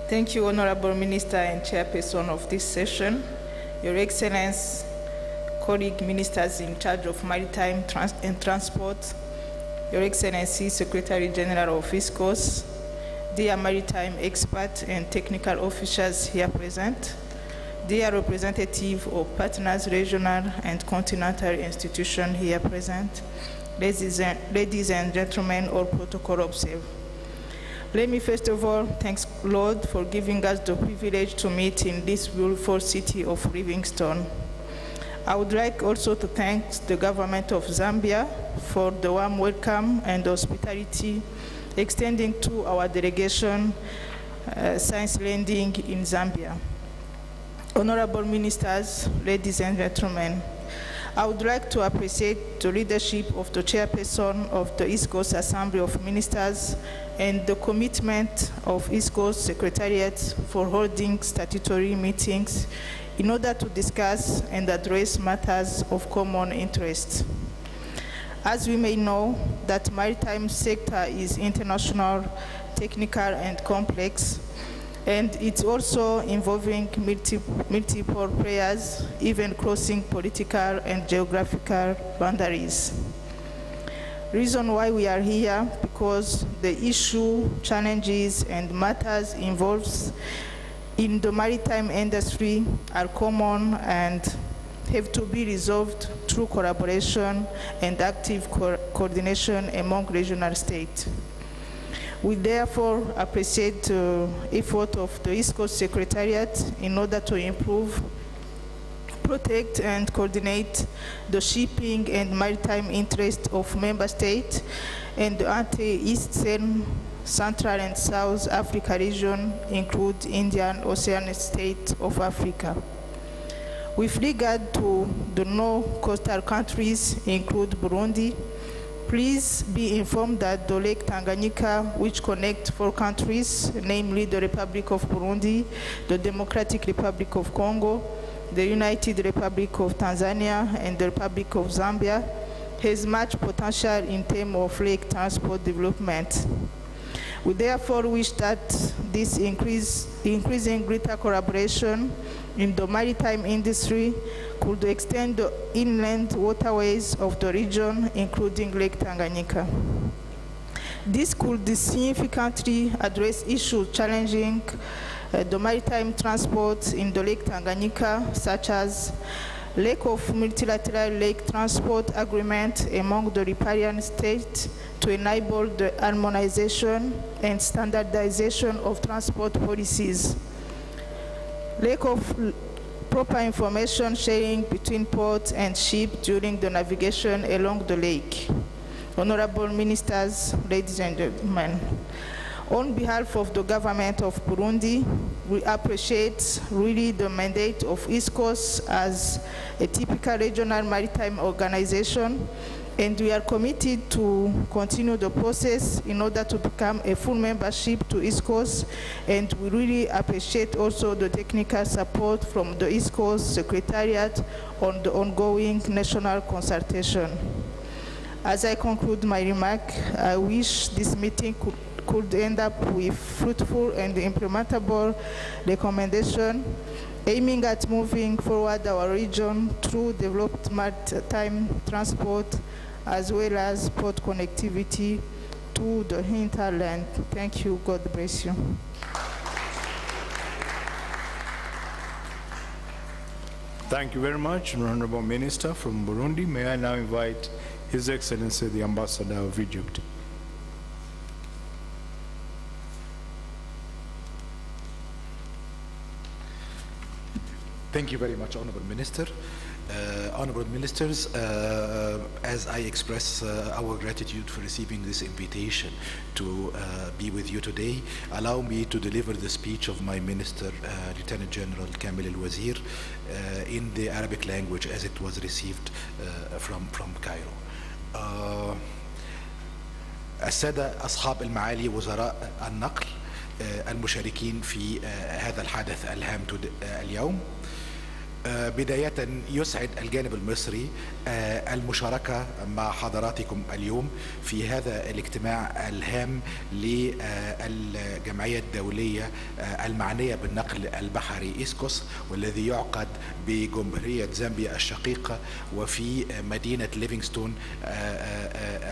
Thank you, Honorable Minister and Chairperson of this session. Your Excellence, colleague ministers in charge of maritime and transport, Your Excellency, Secretary General of ISCOS, dear maritime experts and technical officials here present, dear representative of partners, regional and continental institutions here present, ladies and gentlemen, all protocol observed. Let me first of all thank Lord for giving us the privilege to meet in this beautiful city of Livingstone. I would like also to thank the government of Zambia for the warm welcome and hospitality extending to our delegation, Science Landing in Zambia. Honorable ministers, ladies and gentlemen, I would like to appreciate the leadership of the chairperson of the ISCOS Assembly of Ministers and the commitment of ISCOS Secretariat for holding statutory meetings in order to discuss and address matters of common interest. As we may know, that maritime sector is international, technical, and complex, and it's also involving multiple players, even crossing political and geographical boundaries. Reason why we are here, because the issue, challenges, and matters involved in the maritime industry are common and have to be resolved through collaboration and active coordination among regional states. We therefore appreciate the effort of the ISCOS Secretariat in order to improve, protect, and coordinate the shipping and maritime interests of member states and the anti-Eastern, Central, and South Africa region, include Indian Ocean states of Africa. With regard to the no-coastal countries, include Burundi, please be informed that the Lake Tanganyika, which connects 4 countries, namely the Republic of Burundi, the Democratic Republic of Congo, the United Republic of Tanzania, and the Republic of Zambia, has much potential in terms of lake transport development. We therefore wish that this increasing greater collaboration in the maritime industry could extend the inland waterways of the region, including Lake Tanganyika. This could significantly address issues challenging the maritime transport in the Lake Tanganyika, such as lack of multilateral lake transport agreement among the riparian states to enable the harmonization and standardization of transport policies, lack of proper information sharing between ports and ships during the navigation along the lake. Honorable ministers, ladies and gentlemen, on behalf of the government of Burundi, we appreciate really the mandate of ISCOS as a typical regional maritime organization, and we are committed to continue the process in order to become a full membership to ISCOS, and we really appreciate also the technical support from the ISCOS Secretariat on the ongoing national consultation. As I conclude my remark, I wish this meeting could end up with fruitful and implementable recommendation aiming at moving forward our region through developed maritime transport as well as port connectivity to the hinterland. Thank you. God bless you. Thank you very much, Honorable Minister from Burundi. May I now invite His Excellency the Ambassador of Egypt. Thank you very much, Honorable Minister. Honorable Ministers, as I express our gratitude for receiving this invitation to be with you today, allow me to deliver the speech of my Minister, Lieutenant General Kamil Al-Wazir, in the Arabic language as it was received from Cairo. السادة أصحاب المعالي وزراء النقل المشاركين في هذا الحدث الهام اليوم، بداية يسعد الجانب المصري المشاركة مع حضراتكم اليوم في هذا الاجتماع الهام للجمعية الدولية المعنية بالنقل البحري إيسكوس، والذي يعقد بجمهورية زامبيا الشقيقة وفي مدينة ليفينغستون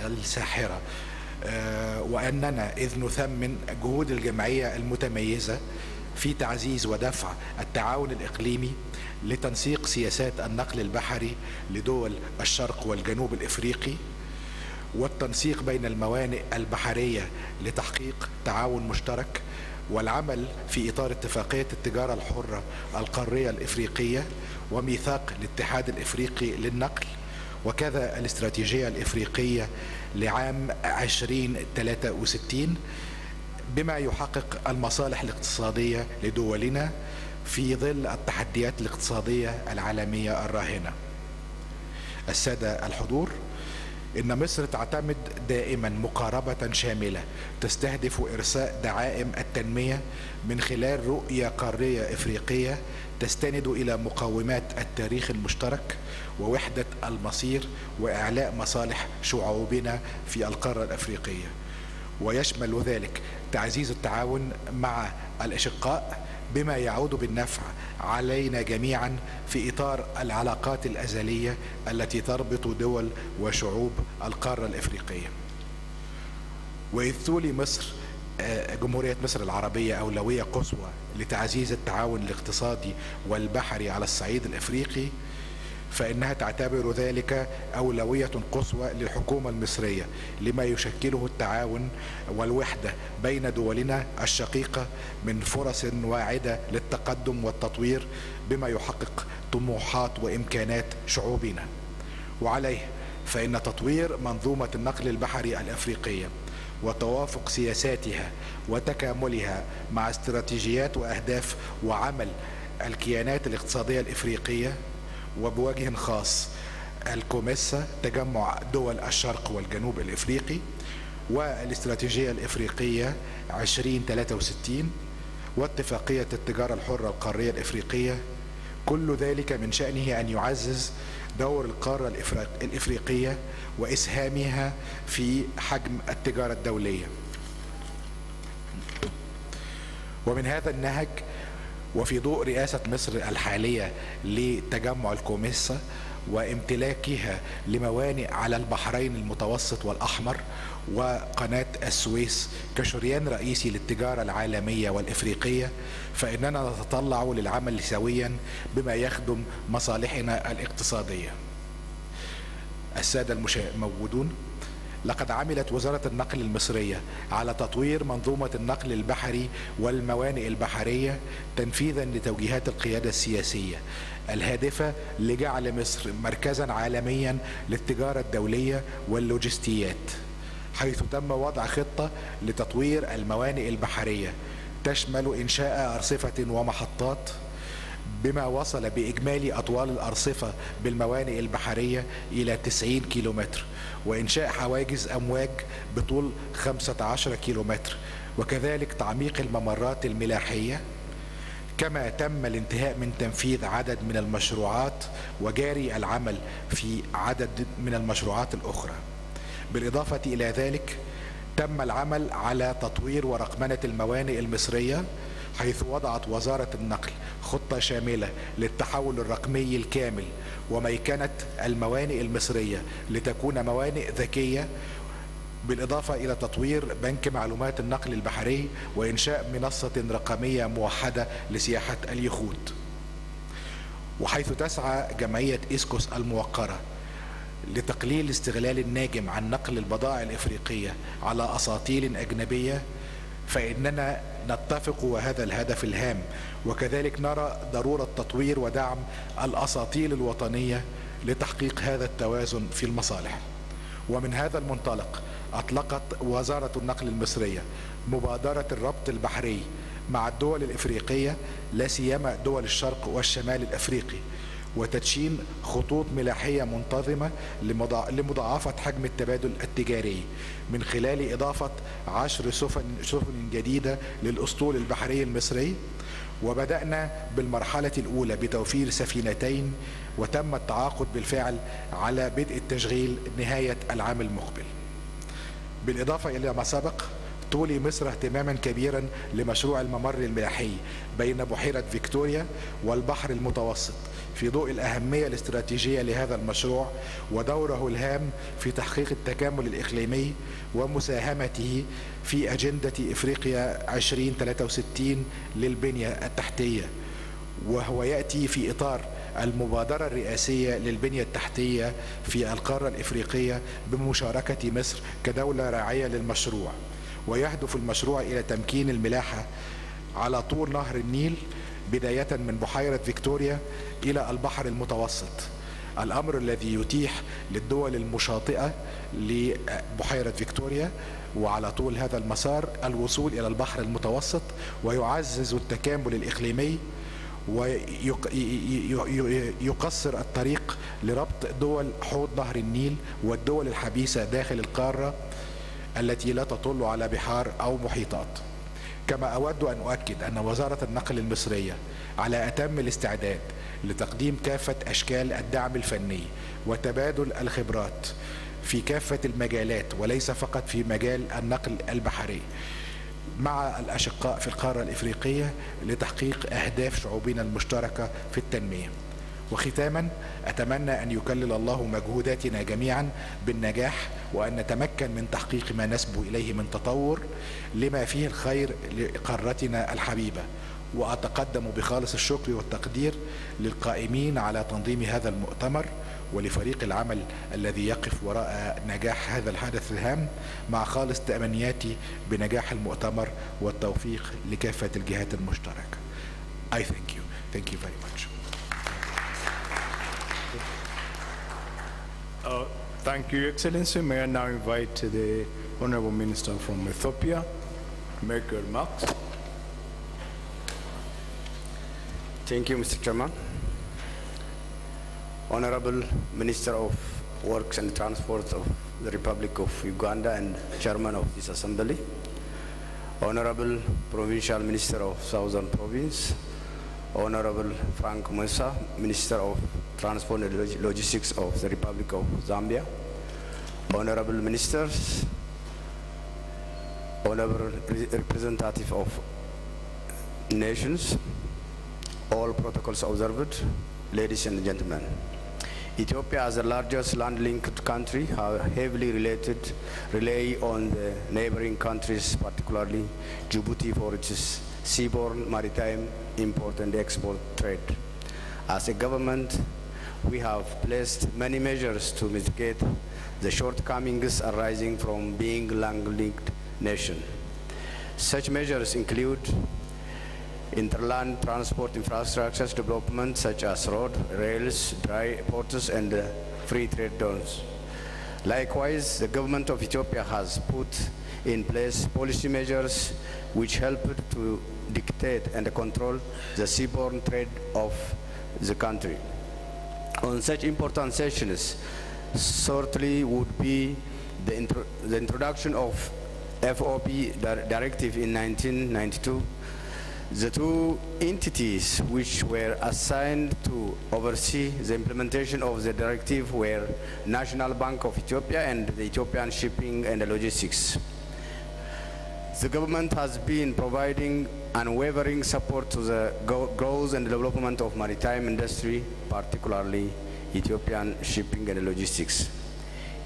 الساحرة. وأننا إذ نثمن جهود الجمعية المتميزة في تعزيز ودفع التعاون الإقليمي لتنسيق سياسات النقل البحري لدول الشرق والجنوب الإفريقي، والتنسيق بين الموانئ البحرية لتحقيق تعاون مشترك، والعمل في إطار اتفاقية التجارة الحرة القارية الإفريقية وميثاق الاتحاد الإفريقي للنقل، وكذا الاستراتيجية الإفريقية لعام 2063 بما يحقق المصالح الاقتصادية لدولنا في ظل التحديات الاقتصادية العالمية الراهنة. السادة الحضور، إن مصر تعتمد دائما مقاربة شاملة تستهدف إرساء دعائم التنمية من خلال رؤية قارية إفريقية تستند إلى مقومات التاريخ المشترك ووحدة المصير وإعلاء مصالح شعوبنا في القارة الأفريقية، ويشمل ذلك تعزيز التعاون مع الأشقاء بما يعود بالنفع علينا جميعا في إطار العلاقات الأزلية التي تربط دول وشعوب القارة الإفريقية. وإذ تولي مصر جمهورية مصر العربية أولوية قصوى لتعزيز التعاون الاقتصادي والبحري على الصعيد الإفريقي، فإنها تعتبر ذلك أولوية قصوى للحكومة المصرية لما يشكله التعاون والوحدة بين دولنا الشقيقة من فرص واعدة للتقدم والتطوير بما يحقق طموحات وإمكانات شعوبنا. وعليه فإن تطوير منظومة النقل البحري الأفريقية وتوافق سياساتها وتكاملها مع استراتيجيات وأهداف وعمل الكيانات الاقتصادية الإفريقية، وبوجه خاص الكوميسا تجمع دول الشرق والجنوب الإفريقي، والاستراتيجية الإفريقية 2063 واتفاقية التجارة الحرة القارية الإفريقية، كل ذلك من شأنه أن يعزز دور القارة الإفريقية وإسهامها في حجم التجارة الدولية. ومن هذا النهج وفي ضوء رئاسة مصر الحالية لتجمع الكوميسا وامتلاكها لموانئ على البحرين المتوسط والأحمر وقناة السويس كشريان رئيسي للتجارة العالمية والإفريقية، فإننا نتطلع للعمل سويا بما يخدم مصالحنا الاقتصادية. السادة الموجودون، لقد عملت وزارة النقل المصرية على تطوير منظومة النقل البحري والموانئ البحرية تنفيذا لتوجيهات القيادة السياسية الهادفة لجعل مصر مركزا عالميا للتجارة الدولية واللوجستيات، حيث تم وضع خطة لتطوير الموانئ البحرية تشمل إنشاء أرصفة ومحطات بما وصل بإجمالي أطوال الأرصفة بالموانئ البحرية إلى 90 كيلومتر، وإنشاء حواجز أمواج بطول 15 كيلومتر، وكذلك تعميق الممرات الملاحية. كما تم الانتهاء من تنفيذ عدد من المشروعات وجاري العمل في عدد من المشروعات الأخرى. بالإضافة إلى ذلك تم العمل على تطوير ورقمنة الموانئ المصرية، حيث وضعت وزارة النقل خطة شاملة للتحول الرقمي الكامل وميكنة الموانئ المصرية لتكون موانئ ذكية، بالإضافة إلى تطوير بنك معلومات النقل البحري وإنشاء منصة رقمية موحدة لسياحة اليخوت. وحيث تسعى جمعية إيسكوس الموقرة لتقليل استغلال الناجم عن نقل البضائع الإفريقية على أساطيل أجنبية، فإننا نتفق وهذا الهدف الهام، وكذلك نرى ضرورة تطوير ودعم الأساطيل الوطنية لتحقيق هذا التوازن في المصالح. ومن هذا المنطلق أطلقت وزارة النقل المصرية مبادرة الربط البحري مع الدول الإفريقية، لا سيما دول الشرق والشمال الأفريقي، وتدشين خطوط ملاحية منتظمة لمضاعفة حجم التبادل التجاري من خلال إضافة 10 سفن جديدة للأسطول البحري المصري. وبدأنا بالمرحلة الأولى بتوفير سفينتين، وتم التعاقد بالفعل على بدء التشغيل نهاية العام المقبل. بالإضافة إلى ما سبق، تولي مصر اهتماما كبيرا لمشروع الممر الملاحي بين بحيرة فيكتوريا والبحر المتوسط، في ضوء الأهمية الاستراتيجية لهذا المشروع ودوره الهام في تحقيق التكامل الإقليمي ومساهمته في أجندة إفريقيا 2063 للبنية التحتية، وهو يأتي في إطار المبادرة الرئاسية للبنية التحتية في القارة الإفريقية بمشاركة مصر كدولة راعية للمشروع. ويهدف المشروع إلى تمكين الملاحة على طول نهر النيل بداية من بحيرة فيكتوريا إلى البحر المتوسط، الأمر الذي يتيح للدول المشاطئة لبحيرة فيكتوريا وعلى طول هذا المسار الوصول إلى البحر المتوسط، ويعزز التكامل الإقليمي ويقصر الطريق لربط دول حوض نهر النيل والدول الحبيسة داخل القارة التي لا تطل على بحار أو محيطات. كما أود أن أؤكد أن وزارة النقل المصرية على أتم الاستعداد لتقديم كافة أشكال الدعم الفني وتبادل الخبرات في كافة المجالات، وليس فقط في مجال النقل البحري، مع الأشقاء في القارة الإفريقية لتحقيق أهداف شعوبنا المشتركة في التنمية. وختاما أتمنى أن يكلل الله مجهوداتنا جميعا بالنجاح، وأن نتمكن من تحقيق ما نسبو إليه من تطور لما فيه الخير لقارتنا الحبيبة. وأتقدم بخالص الشكر والتقدير للقائمين على تنظيم هذا المؤتمر ولفريق العمل الذي يقف وراء نجاح هذا الحدث الهام، مع خالص تأمنياتي بنجاح المؤتمر والتوفيق لكافة الجهات المشتركة. I thank you. Thank you very much. Thank you, Excellency. May I now invite the Honorable Minister from Ethiopia to make your remarks. Thank you, Mr. Chairman. Honorable Minister of Works and Transport of the Republic of Uganda and Chairman of this Assembly, Honorable Provincial Minister of Southern Province, Honorable Frank Musa, Minister of Transport and Logistics of the Republic of Zambia, Honorable Ministers, Honorable Representative of Nations, all protocols observed, ladies and gentlemen. Ethiopia, as the largest land-linked country, heavily rely on the neighboring countries, particularly Djibouti, for its seaborne maritime import and export trade. As a government, we have placed many measures to mitigate the shortcomings arising from being a land-linked nation. Such measures include interland transport infrastructures development such as road, rails, dry ports, and free trade zones. Likewise, the government of Ethiopia has put in place policy measures which help to dictate and control the seaborne trade of the country. On such important sessions, certainly would be the introduction of FOP directive in 1992. The two entities which were assigned to oversee the implementation of the directive were National Bank of Ethiopia and the Ethiopian Shipping and Logistics. The government has been providing unwavering support to the growth and development of maritime industry, particularly Ethiopian shipping and logistics.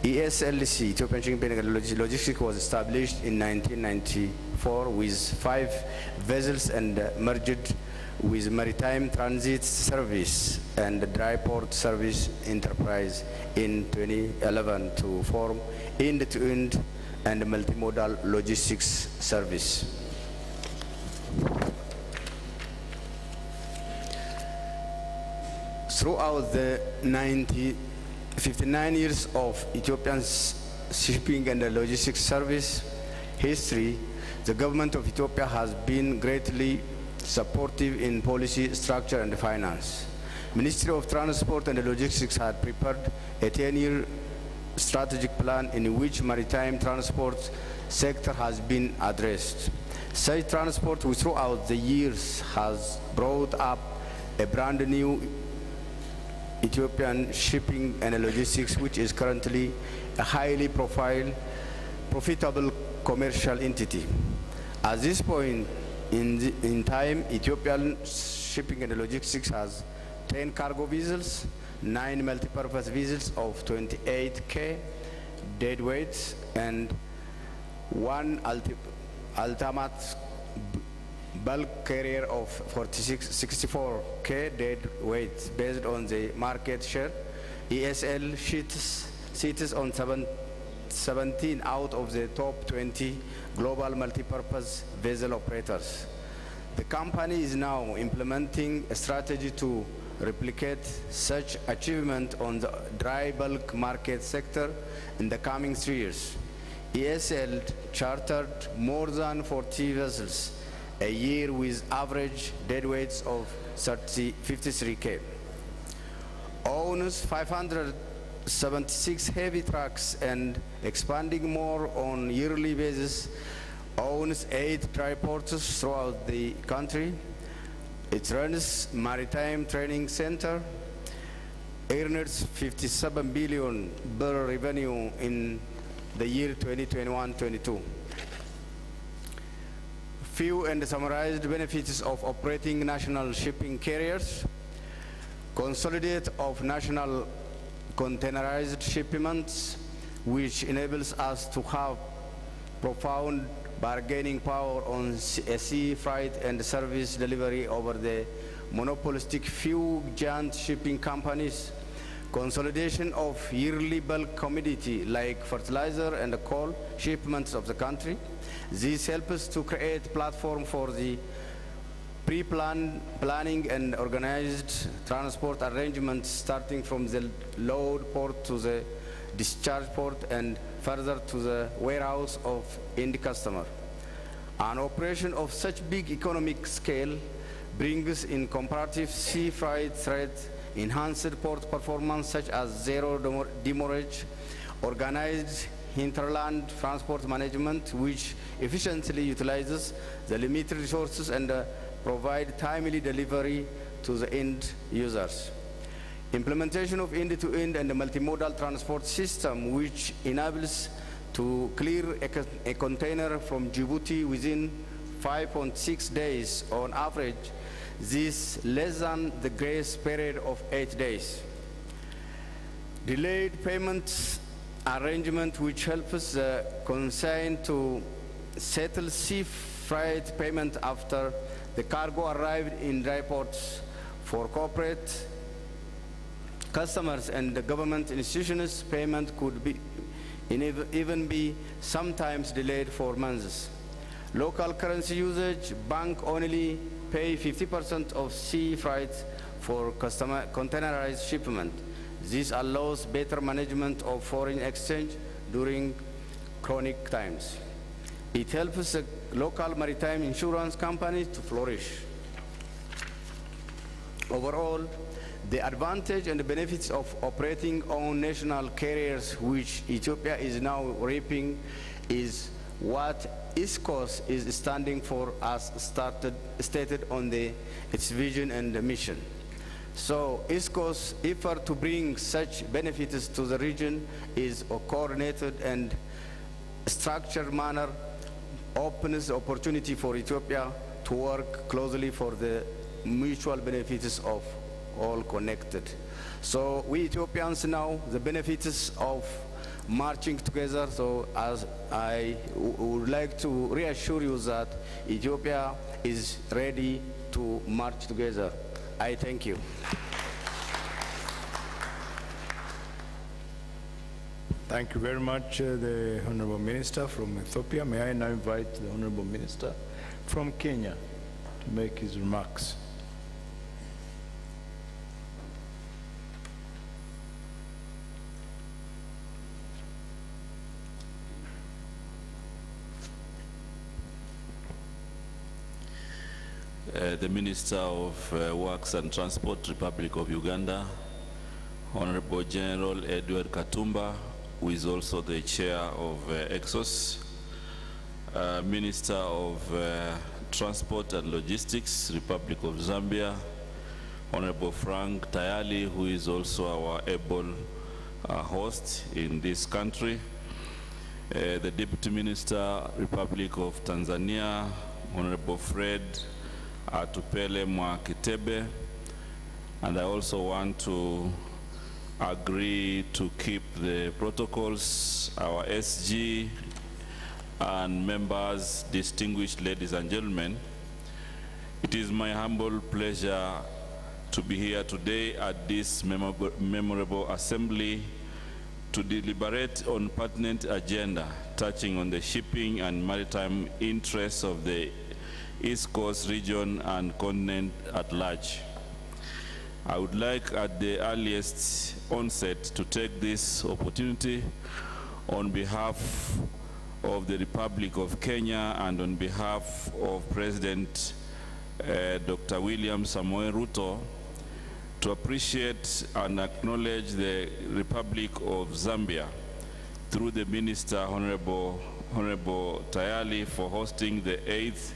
ESLC, Ethiopian Shipping and Logistics, was established in 1994 with 5 vessels and merged with maritime transit service and dry port service enterprise in 2011 to form end-to-end and multimodal logistics service. Throughout the 59 years of Ethiopian's shipping and logistics service history, the government of Ethiopia has been greatly supportive in policy, structure, and finance. Ministry of Transport and Logistics had prepared a 10-year strategic plan in which maritime transport sector has been addressed. Such transport throughout the years has brought up a brand new Ethiopian shipping and logistics, which is currently a highly profitable commercial entity. At this point in time, Ethiopian shipping and logistics has 10 cargo vessels, 9 multi-purpose vessels of 28K deadweight, and 1 ultimate bulk carrier of 64K deadweight. Based on the market share, ESL sits on 17 out of the top 20 global multi-purpose vessel operators. The company is now implementing a strategy to replicate such achievement on the dry bulk market sector in the coming 3 years. ESL chartered more than 40 vessels a year with average deadweights of 53K. Owns 576 heavy trucks and expanding more on yearly basis. Owns 8 dry ports throughout the country. It runs maritime training center. Earns 57 billion revenue in the year 2021-22. Few and summarized benefits of operating national shipping carriers. Consolidate of national containerized shipments, which enables us to have profound bargaining power on sea freight and service delivery over the monopolistic few giant shipping companies. Consolidation of yearly bulk commodity like fertilizer and coal shipments of the country. This helps to create platform for the planning and organized transport arrangements, starting from the load port to the discharge port and further to the warehouse of end customer. An operation of such big economic scale brings in comparative sea freight threat, enhanced port performance such as zero demurrage, organized hinterland transport management, which efficiently utilizes the limited resources and provide timely delivery to the end users. Implementation of end-to-end and multimodal transport system, which enables to clear a container from Djibouti within 5.6 days on average. This less than the grace period of 8 days. Delayed payments arrangement, which helps the consigned to settle sea freight payment after the cargo arrived in dry ports. For corporate customers and the government institutions, payment could be even be sometimes delayed for months. Local currency usage, bank only pay 50% of sea freight for containerized shipment. This allows better management of foreign exchange during chronic times. It helps the local maritime insurance companies to flourish. Overall, the advantage and the benefits of operating on national carriers, which Ethiopia is now reaping, is what ISCOS is standing for, as stated on its vision and mission. So ISCOS' effort to bring such benefits to the region is a coordinated and structured manner, opens the opportunity for Ethiopia to work closely for the mutual benefits of all connected. So we Ethiopians know the benefits of marching together. So as I would like to reassure you that Ethiopia is ready to march together. I thank you. Thank you very much, the Honorable Minister from Ethiopia. May I now invite the Honorable Minister from Kenya to make his remarks. The Minister of Works and Transport, Republic of Uganda, Honorable General Edward Katumba, who is also the chair of ISCOS, Minister of Transport and Logistics, Republic of Zambia, Honorable Frank Tayali, who is also our able host in this country, the Deputy Minister, Republic of Tanzania, Honorable Fred Atupele Mwakitebe, and I also want to agree to keep the protocols, our SG and members, distinguished ladies and gentlemen. It is my humble pleasure to be here today at this memorable assembly to deliberate on pertinent agenda touching on the shipping and maritime interests of the East Coast region and continent at large. I would like at the earliest onset to take this opportunity on behalf of the Republic of Kenya and on behalf of President Dr. William Samoei Ruto to appreciate and acknowledge the Republic of Zambia through the Minister Honorable Tayali for hosting the 8th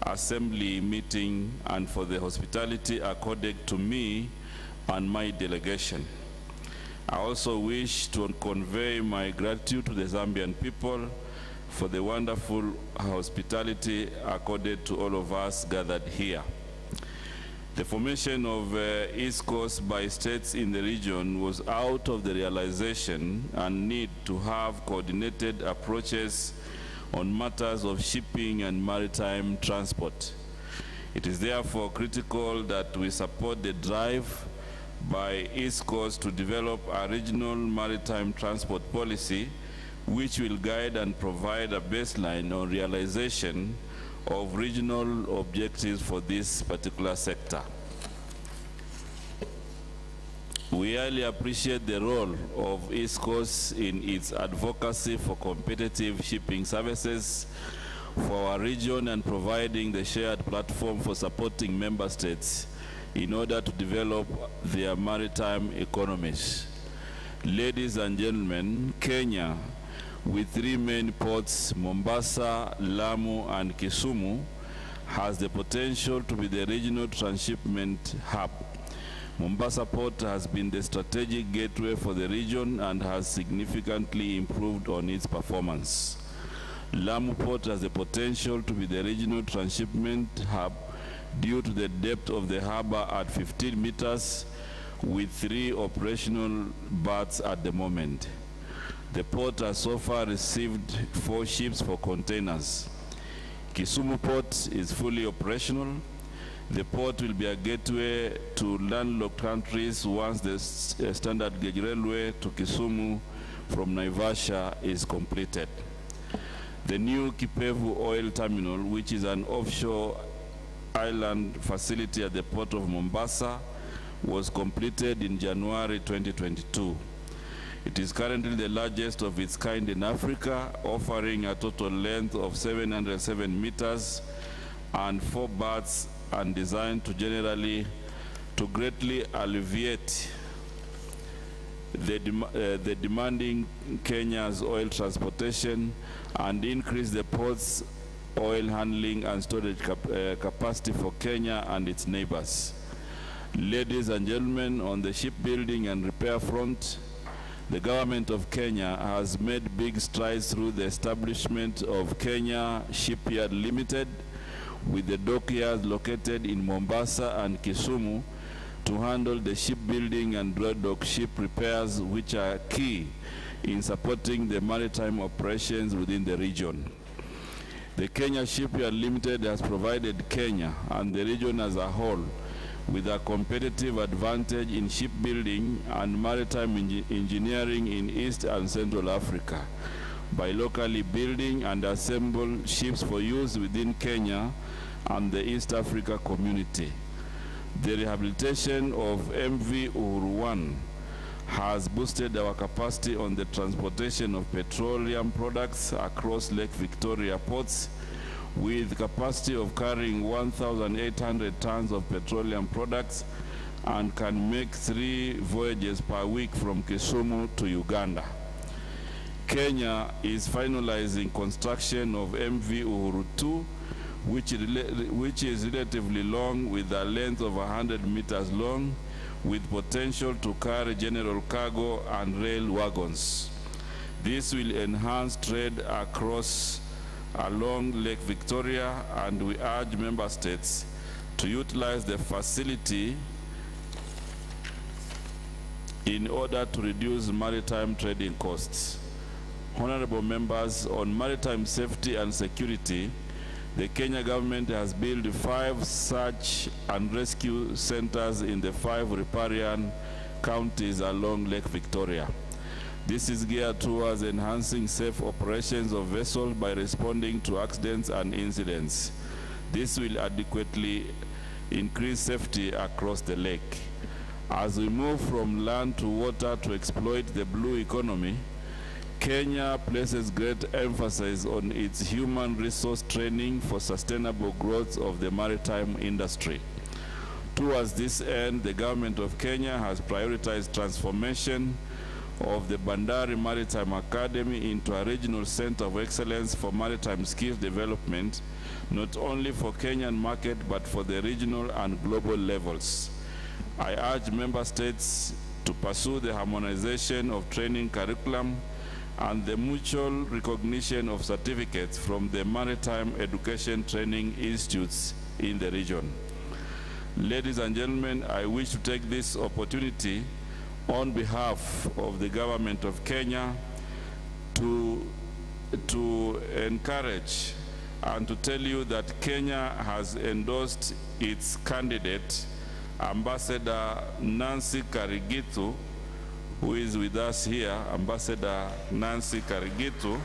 Assembly meeting and for the hospitality accorded to me and my delegation. I also wish to convey my gratitude to the Zambian people for the wonderful hospitality accorded to all of us gathered here. The formation of ISCOS by states in the region was out of the realization and need to have coordinated approaches on matters of shipping and maritime transport. It is therefore critical that we support the drive by ISCOS to develop a regional maritime transport policy which will guide and provide a baseline on realization of regional objectives for this particular sector. We highly appreciate the role of ISCOS in its advocacy for competitive shipping services for our region and providing the shared platform for supporting member states in order to develop their maritime economies. Ladies and gentlemen, Kenya, with 3 main ports, Mombasa, Lamu, and Kisumu, has the potential to be the regional transshipment hub. Mombasa Port has been the strategic gateway for the region and has significantly improved on its performance. Lamu Port has the potential to be the regional transshipment hub due to the depth of the harbor at 15 meters with 3 operational berths at the moment. The port has so far received 4 ships for containers. Kisumu Port is fully operational. The port will be a gateway to landlocked countries once the standard gauge railway to Kisumu from Naivasha is completed. The new Kipevu oil terminal, which is an offshore island facility at the port of Mombasa, was completed in January 2022. It is currently the largest of its kind in Africa, offering a total length of 707 meters and 4 berths, and designed to greatly alleviate the demanding Kenya's oil transportation and increase the port's oil handling and storage capacity for Kenya and its neighbors. Ladies and gentlemen, on the shipbuilding and repair front, the government of Kenya has made big strides through the establishment of Kenya Shipyard Limited, with the dockyards located in Mombasa and Kisumu to handle the shipbuilding and dry dock ship repairs, which are key in supporting the maritime operations within the region. The Kenya Shipyard Limited has provided Kenya and the region as a whole with a competitive advantage in shipbuilding and maritime engineering in East and Central Africa by locally building and assembling ships for use within Kenya and the East Africa community. The rehabilitation of MV Uhuru 1 has boosted our capacity on the transportation of petroleum products across Lake Victoria ports, with capacity of carrying 1,800 tons of petroleum products, and can make 3 voyages per week from Kisumu to Uganda. Kenya is finalizing construction of MV Uhuru 2, which is relatively long, with a length of 100 meters long, with potential to carry general cargo and rail wagons. This will enhance trade along Lake Victoria, and we urge member states to utilize the facility in order to reduce maritime trading costs. Honorable members, on maritime safety and security, the Kenya government has built 5 search and rescue centers in the 5 riparian counties along Lake Victoria. This is geared towards enhancing safe operations of vessels by responding to accidents and incidents. This will adequately increase safety across the lake. As we move from land to water to exploit the blue economy, Kenya places great emphasis on its human resource training for sustainable growth of the maritime industry. Towards this end, the government of Kenya has prioritized transformation of the Bandari Maritime Academy into a regional center of excellence for maritime skills development, not only for Kenyan market, but for the regional and global levels. I urge member states to pursue the harmonization of training curriculum and the mutual recognition of certificates from the maritime education training institutes in the region. Ladies and gentlemen, I wish to take this opportunity on behalf of the government of Kenya to encourage and to tell you that Kenya has endorsed its candidate, Ambassador Nancy Karigitu, who is with us here, Ambassador Nancy Karigitu,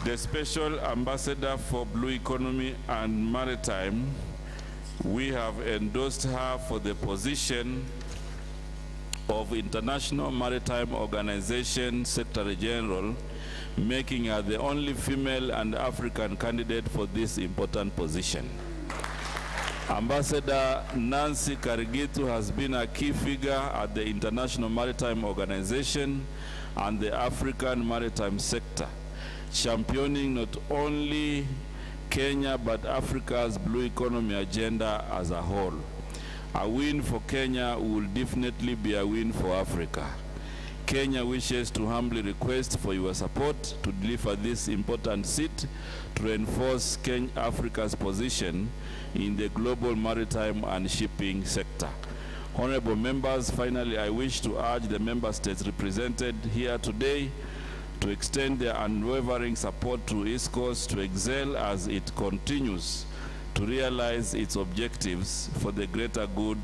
the Special Ambassador for Blue Economy and Maritime. We have endorsed her for the position of International Maritime Organization Secretary General, making her the only female and African candidate for this important position. Ambassador Nancy Karigitu has been a key figure at the International Maritime Organization and the African maritime sector, championing not only Kenya but Africa's blue economy agenda as a whole. A win for Kenya will definitely be a win for Africa. Kenya wishes to humbly request for your support to deliver this important seat to reinforce Africa's position in the global maritime and shipping sector. Honorable members, finally, I wish to urge the member states represented here today to extend their unwavering support to ISCOS to excel as it continues to realize its objectives for the greater good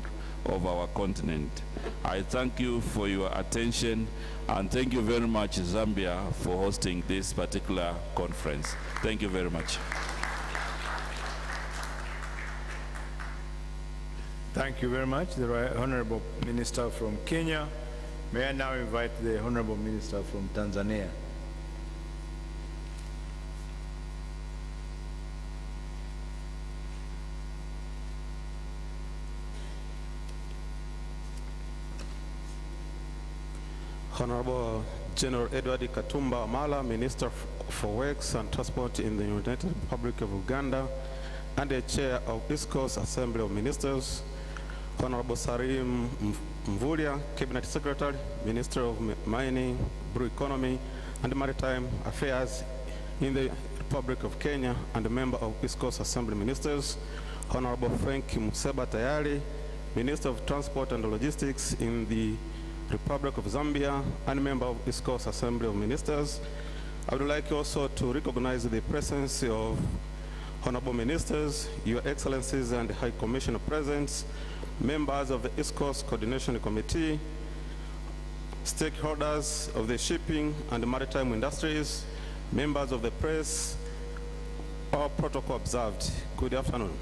of our continent. I thank you for your attention, and thank you very much, Zambia, for hosting this particular conference. Thank you very much. Thank you very much, the Honorable Minister from Kenya. May I now invite the Honorable Minister from Tanzania. Honorable General Edward Katumba Wamala, Minister for Works and Transport in the United Republic of Uganda, and the Chair of ISCOS Assembly of Ministers. Honorable Sarim Mvurya, Cabinet Secretary, Minister of Mining, Blue Economy, and Maritime Affairs in the Republic of Kenya, and a member of ISCOS Assembly Ministers. Honorable Frank Museba Tayari, Minister of Transport and Logistics in the Republic of Zambia, and member of ISCOS Assembly of Ministers. I would like also to recognize the presence of honorable ministers, your excellencies and High Commissioner present, members of the ISCOS Coordination Committee, stakeholders of the shipping and maritime industries, members of the press, all protocol observed. Good afternoon.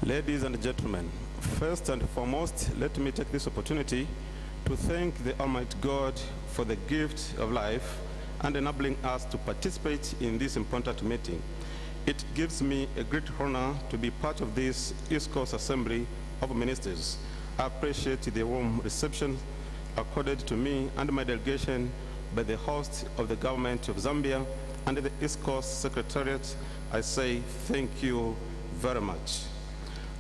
Ladies and gentlemen, first and foremost, let me take this opportunity to thank the Almighty God for the gift of life and enabling us to participate in this important meeting. It gives me a great honor to be part of this ISCOS Assembly of Ministers. I appreciate the warm reception accorded to me and my delegation by the host of the government of Zambia and the ISCOS Secretariat. I say thank you very much.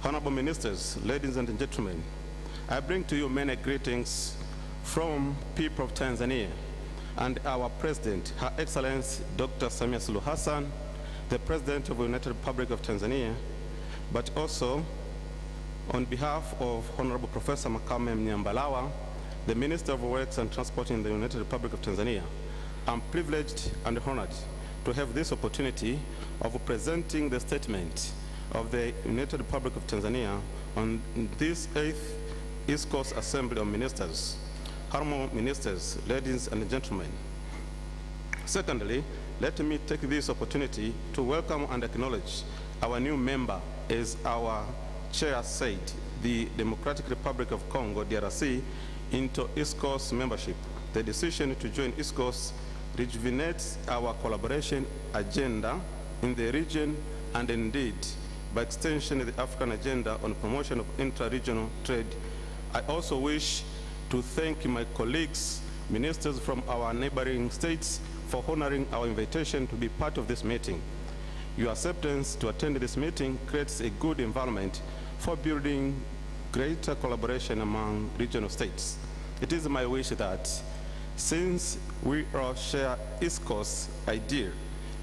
Honorable Ministers, ladies and gentlemen, I bring to you many greetings from people of Tanzania and our President, Her Excellency Dr. Samia Suluhu Hassan, the President of the United Republic of Tanzania, but also on behalf of Honorable Professor Makame Mnyambalawa, the Minister of Works and Transport in the United Republic of Tanzania. I'm privileged and honored to have this opportunity of presenting the statement of the United Republic of Tanzania on this 8th ISCOS Assembly of Ministers. Honorable Ministers, ladies and gentlemen. Secondly, let me take this opportunity to welcome and acknowledge our new member, as our chair said, the Democratic Republic of Congo, DRC, into ISCOS membership. The decision to join ISCOS rejuvenates our collaboration agenda in the region and indeed, by extension, the African agenda on promotion of intra-regional trade. I also wish to thank my colleagues, ministers from our neighboring states, for honoring our invitation to be part of this meeting. Your acceptance to attend this meeting creates a good environment for building greater collaboration among regional states. It is my wish that since we all share ISCOS idea,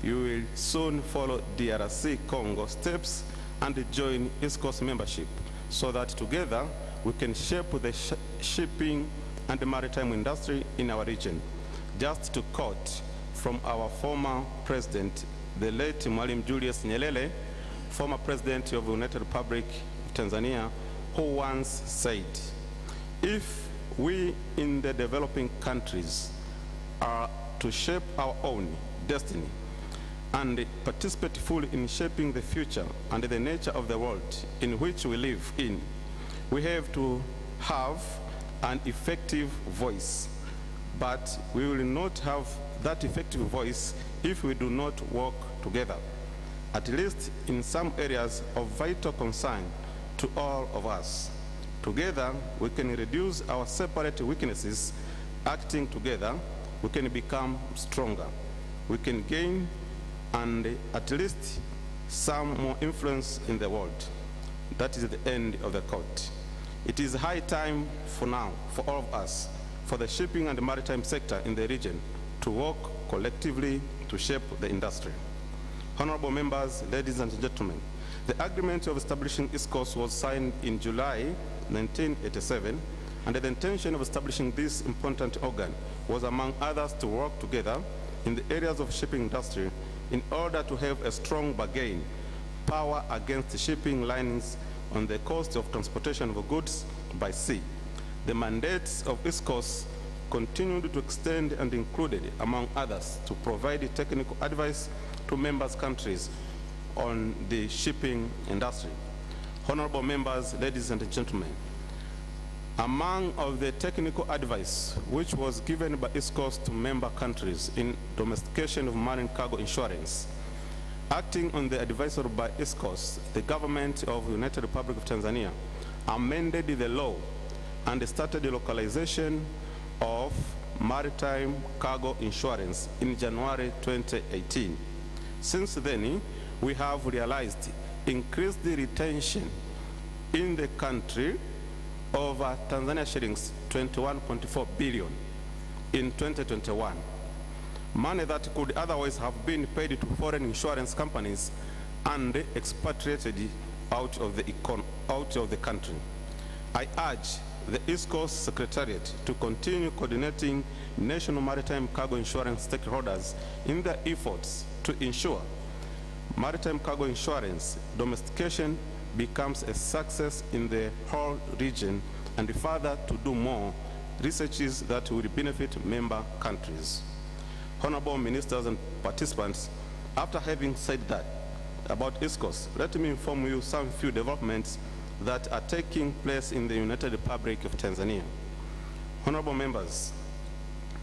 you will soon follow DRC Congo steps and join ISCOS membership, so that together we can shape the shipping and the maritime industry in our region. Just to quote from our former president, the late Mwalimu Julius Nyerere, former president of the United Republic of Tanzania, who once said, if we in the developing countries are to shape our own destiny and participate fully in shaping the future and the nature of the world in which we live in, we have to have an effective voice. But we will not have that effective voice if we do not work together, at least in some areas of vital concern to all of us. Together, we can reduce our separate weaknesses. Acting together, we can become stronger. We can gain and at least some more influence in the world. That is the end of the quote. It is high time for now, for all of us, for the shipping and maritime sector in the region to work collectively to shape the industry. Honorable members, ladies and gentlemen, the agreement of establishing ISCOS was signed in July 1987, and the intention of establishing this important organ was, among others, to work together in the areas of shipping industry in order to have a strong bargain power against the shipping lines on the cost of transportation of goods by sea. The mandates of ISCOS continued to extend and included, among others, to provide technical advice to members' countries on the shipping industry. Honorable members, ladies and gentlemen, among of the technical advice which was given by ISCOS to member countries in domestication of marine cargo insurance, acting on the advice by ISCOS, the government of the United Republic of Tanzania amended the law and started the localization of maritime cargo insurance in January 2018. Since then, we have realized increased retention in the country of Tanzania shillings 21.4 billion in 2021. Money that could otherwise have been paid to foreign insurance companies and expatriated out of the country. I urge the ISCOS Secretariat to continue coordinating national maritime cargo insurance stakeholders in their efforts to ensure maritime cargo insurance domestication becomes a success in the whole region, and further to do more researches that will benefit member countries. Honorable ministers and participants, after having said that about ISCOS, let me inform you some few developments that are taking place in the United Republic of Tanzania. Honorable members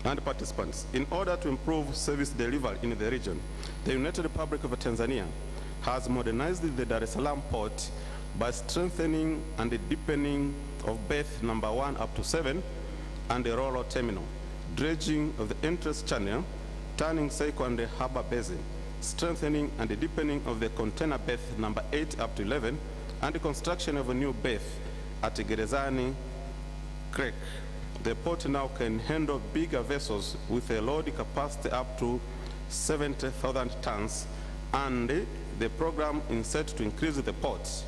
and participants, in order to improve service delivery in the region, the United Republic of Tanzania has modernized the Dar es Salaam port by strengthening and deepening of berth number 1 up to 7 and the Ro-Ro terminal, dredging of the entrance channel, turning cycle and the harbor basin, strengthening and deepening of the container berth number 8 up to 11, and the construction of a new berth at Gerezani Creek. The port now can handle bigger vessels with a load capacity up to 70,000 tons, and the program is set to increase the port's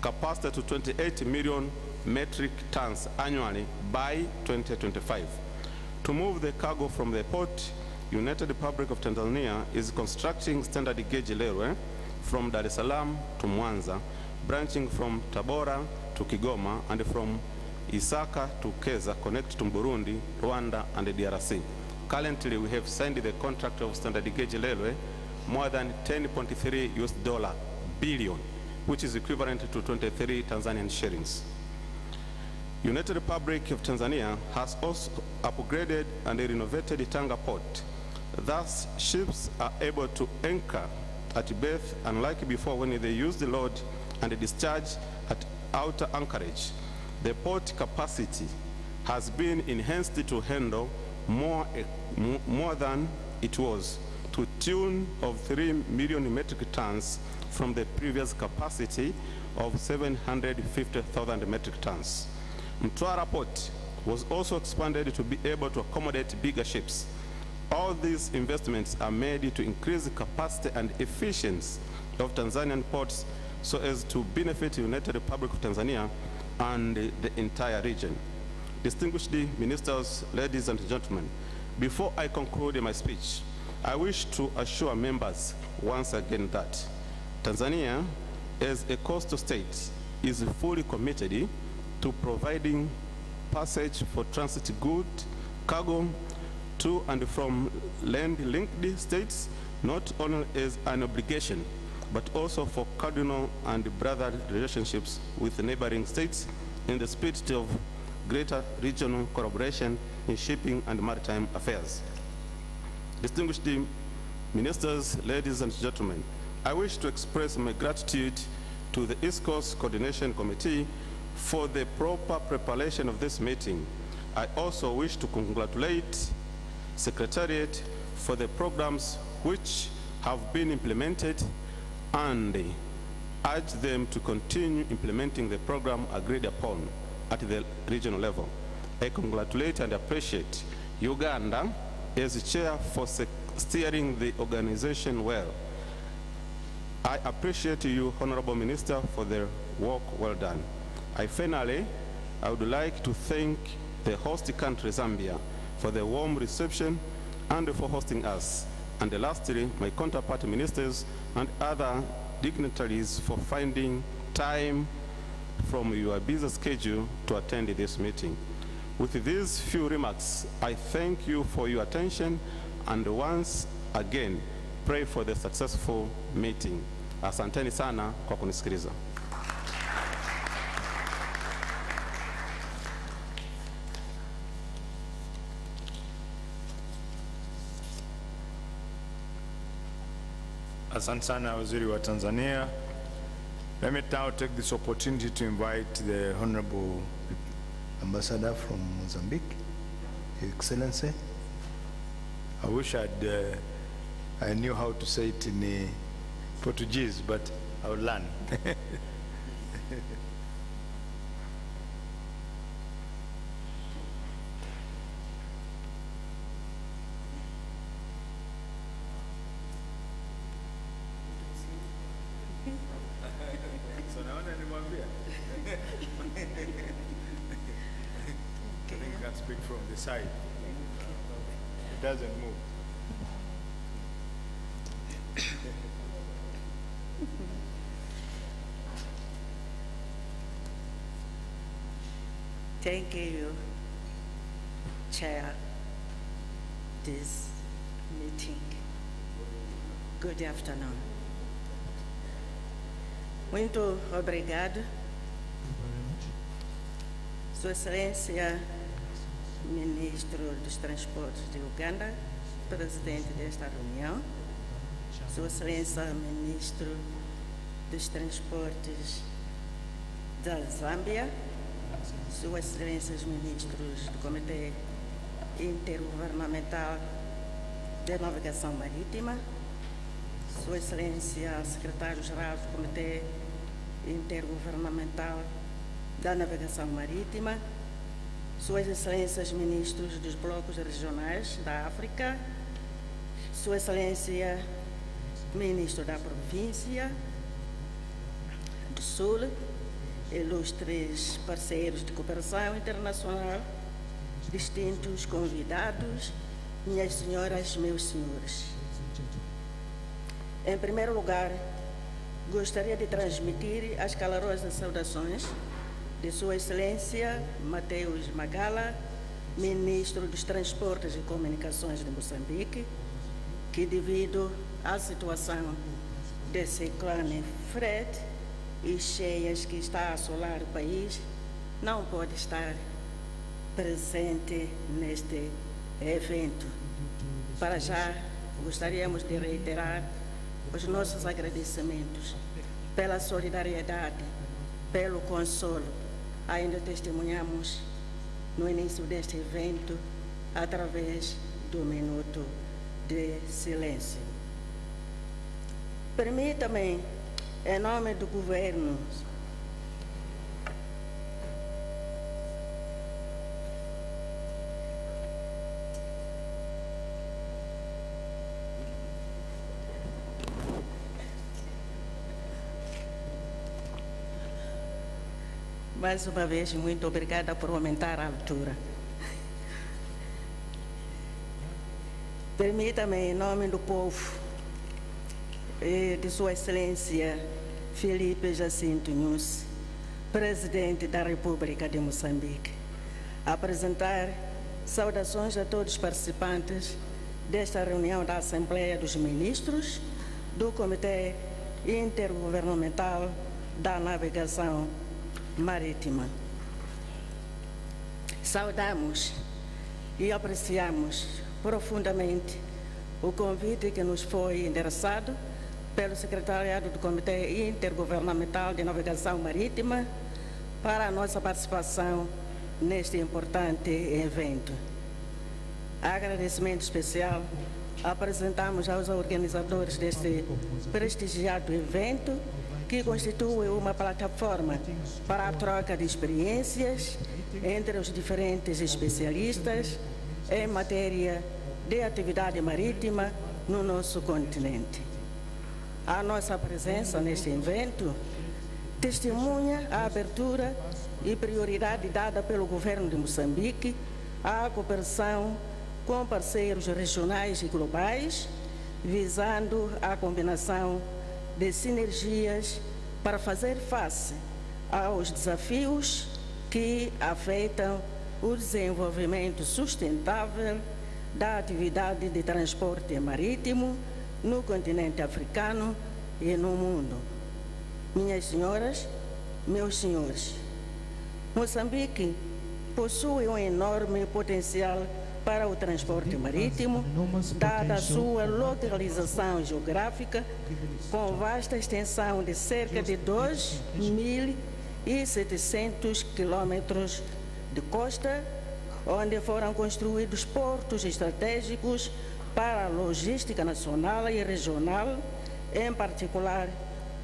capacity to 28 million metric tons annually by 2025. To move the cargo from the port, United Republic of Tanzania is constructing standard gauge railway from Dar es Salaam to Mwanza, branching from Tabora to Kigoma, and from Isaka to Keza, connect to Burundi, Rwanda, and the DRC. Currently, we have signed the contract of standard gauge railway, more than $10.3 billion, which is equivalent to 23 Tanzanian shillings. United Republic of Tanzania has also upgraded and renovated Tanga port. Thus, ships are able to anchor at berth, unlike before when they used the load and discharge at outer anchorage. The port capacity has been enhanced to handle more than it was, to tune of 3 million metric tons from the previous capacity of 750,000 metric tons. Mtwara port was also expanded to be able to accommodate bigger ships. All these investments are made to increase the capacity and efficiency of Tanzanian ports so as to benefit the United Republic of Tanzania and the entire region. Distinguished ministers, ladies and gentlemen, before I conclude my speech, I wish to assure members once again that Tanzania, as a coastal state, is fully committed to providing passage for transit goods, cargo, to and from land-linked states, not only as an obligation, but also for cardinal and brother relationships with neighboring states in the spirit of greater regional collaboration in shipping and maritime affairs. Distinguished ministers, ladies and gentlemen, I wish to express my gratitude to the ISCOS Coordination Committee for the proper preparation of this meeting. I also wish to congratulate Secretariat for the programs which have been implemented and urge them to continue implementing the program agreed upon at the regional level. I congratulate and appreciate Uganda as chair for steering the organization well. I appreciate you, Honorable Minister, for the work well done. Finally, I would like to thank the host country, Zambia, for the warm reception and for hosting us. And lastly, my counterpart ministers and other dignitaries for finding time from your busy schedule to attend this meeting. With these few remarks, I thank you for your attention and once again pray for the successful meeting. Asanteni sana kwa kunisikiliza. Asante sana Waziri wa Tanzania. Let me now take this opportunity to invite the Honorable Ambassador from Mozambique, His Excellency. I wish I knew how to say it in Portuguese, but I will learn. can speak from the side. It doesn't move. Thank you, Chair, this meeting. Good afternoon. Muito obrigado. Sua Excelência, Ministro dos Transportes de Uganda, presidente desta reunião. Sua Excelência, Ministro dos Transportes da Zâmbia. Suas Excelências, Ministros do Comitê Intergovernamental de Navegação Marítima. Sua Excelência, Secretário-Geral do Comitê Intergovernamental da Navegação Marítima, Suas Excelências, Ministros dos Blocos Regionais da África, Sua Excelência, Ministro da Província do Sul, ilustres parceiros de cooperação internacional, distintos convidados, minhas senhoras, meus senhores. Em primeiro lugar, gostaria de transmitir as calorosas saudações de Sua Excelência Mateus Magala, Ministro dos Transportes e Comunicações de Moçambique, que devido à situação de ciclone Fred e cheias que está a assolar o país, não pode estar presente neste evento. Para já, gostaríamos de reiterar os nossos agradecimentos pela solidariedade, pelo consolo. Ainda testemunhamos no início deste evento através do minuto de silêncio. Permita-me, em nome do governo, mais uma vez, muito obrigada por aumentar a altura. Permita-me, em nome do povo, de Sua Excelência Felipe Jacinto Nunes, Presidente da República de Moçambique, apresentar saudações a todos os participantes desta reunião da Assembleia dos Ministros do Comitê Intergovernamental da Navegação Marítima. Saudamos e apreciamos profundamente o convite que nos foi endereçado pelo Secretariado do Comitê Intergovernamental de Navegação Marítima para a nossa participação neste importante evento. Agradecimento especial apresentamos aos organizadores deste prestigiado evento, que constitui uma plataforma para a troca de experiências entre os diferentes especialistas em matéria de atividade marítima no nosso continente. A nossa presença neste evento testemunha a abertura e prioridade dada pelo governo de Moçambique à cooperação com parceiros regionais e globais, visando a combinação de sinergias para fazer face aos desafios que afetam o desenvolvimento sustentável da atividade de transporte marítimo no continente africano e no mundo. Minhas senhoras, meus senhores, Moçambique possui um enorme potencial para o transporte marítimo, dada a sua localização geográfica, com vasta extensão de cerca de 2.700 quilômetros de costa, onde foram construídos portos estratégicos para a logística nacional e regional, em particular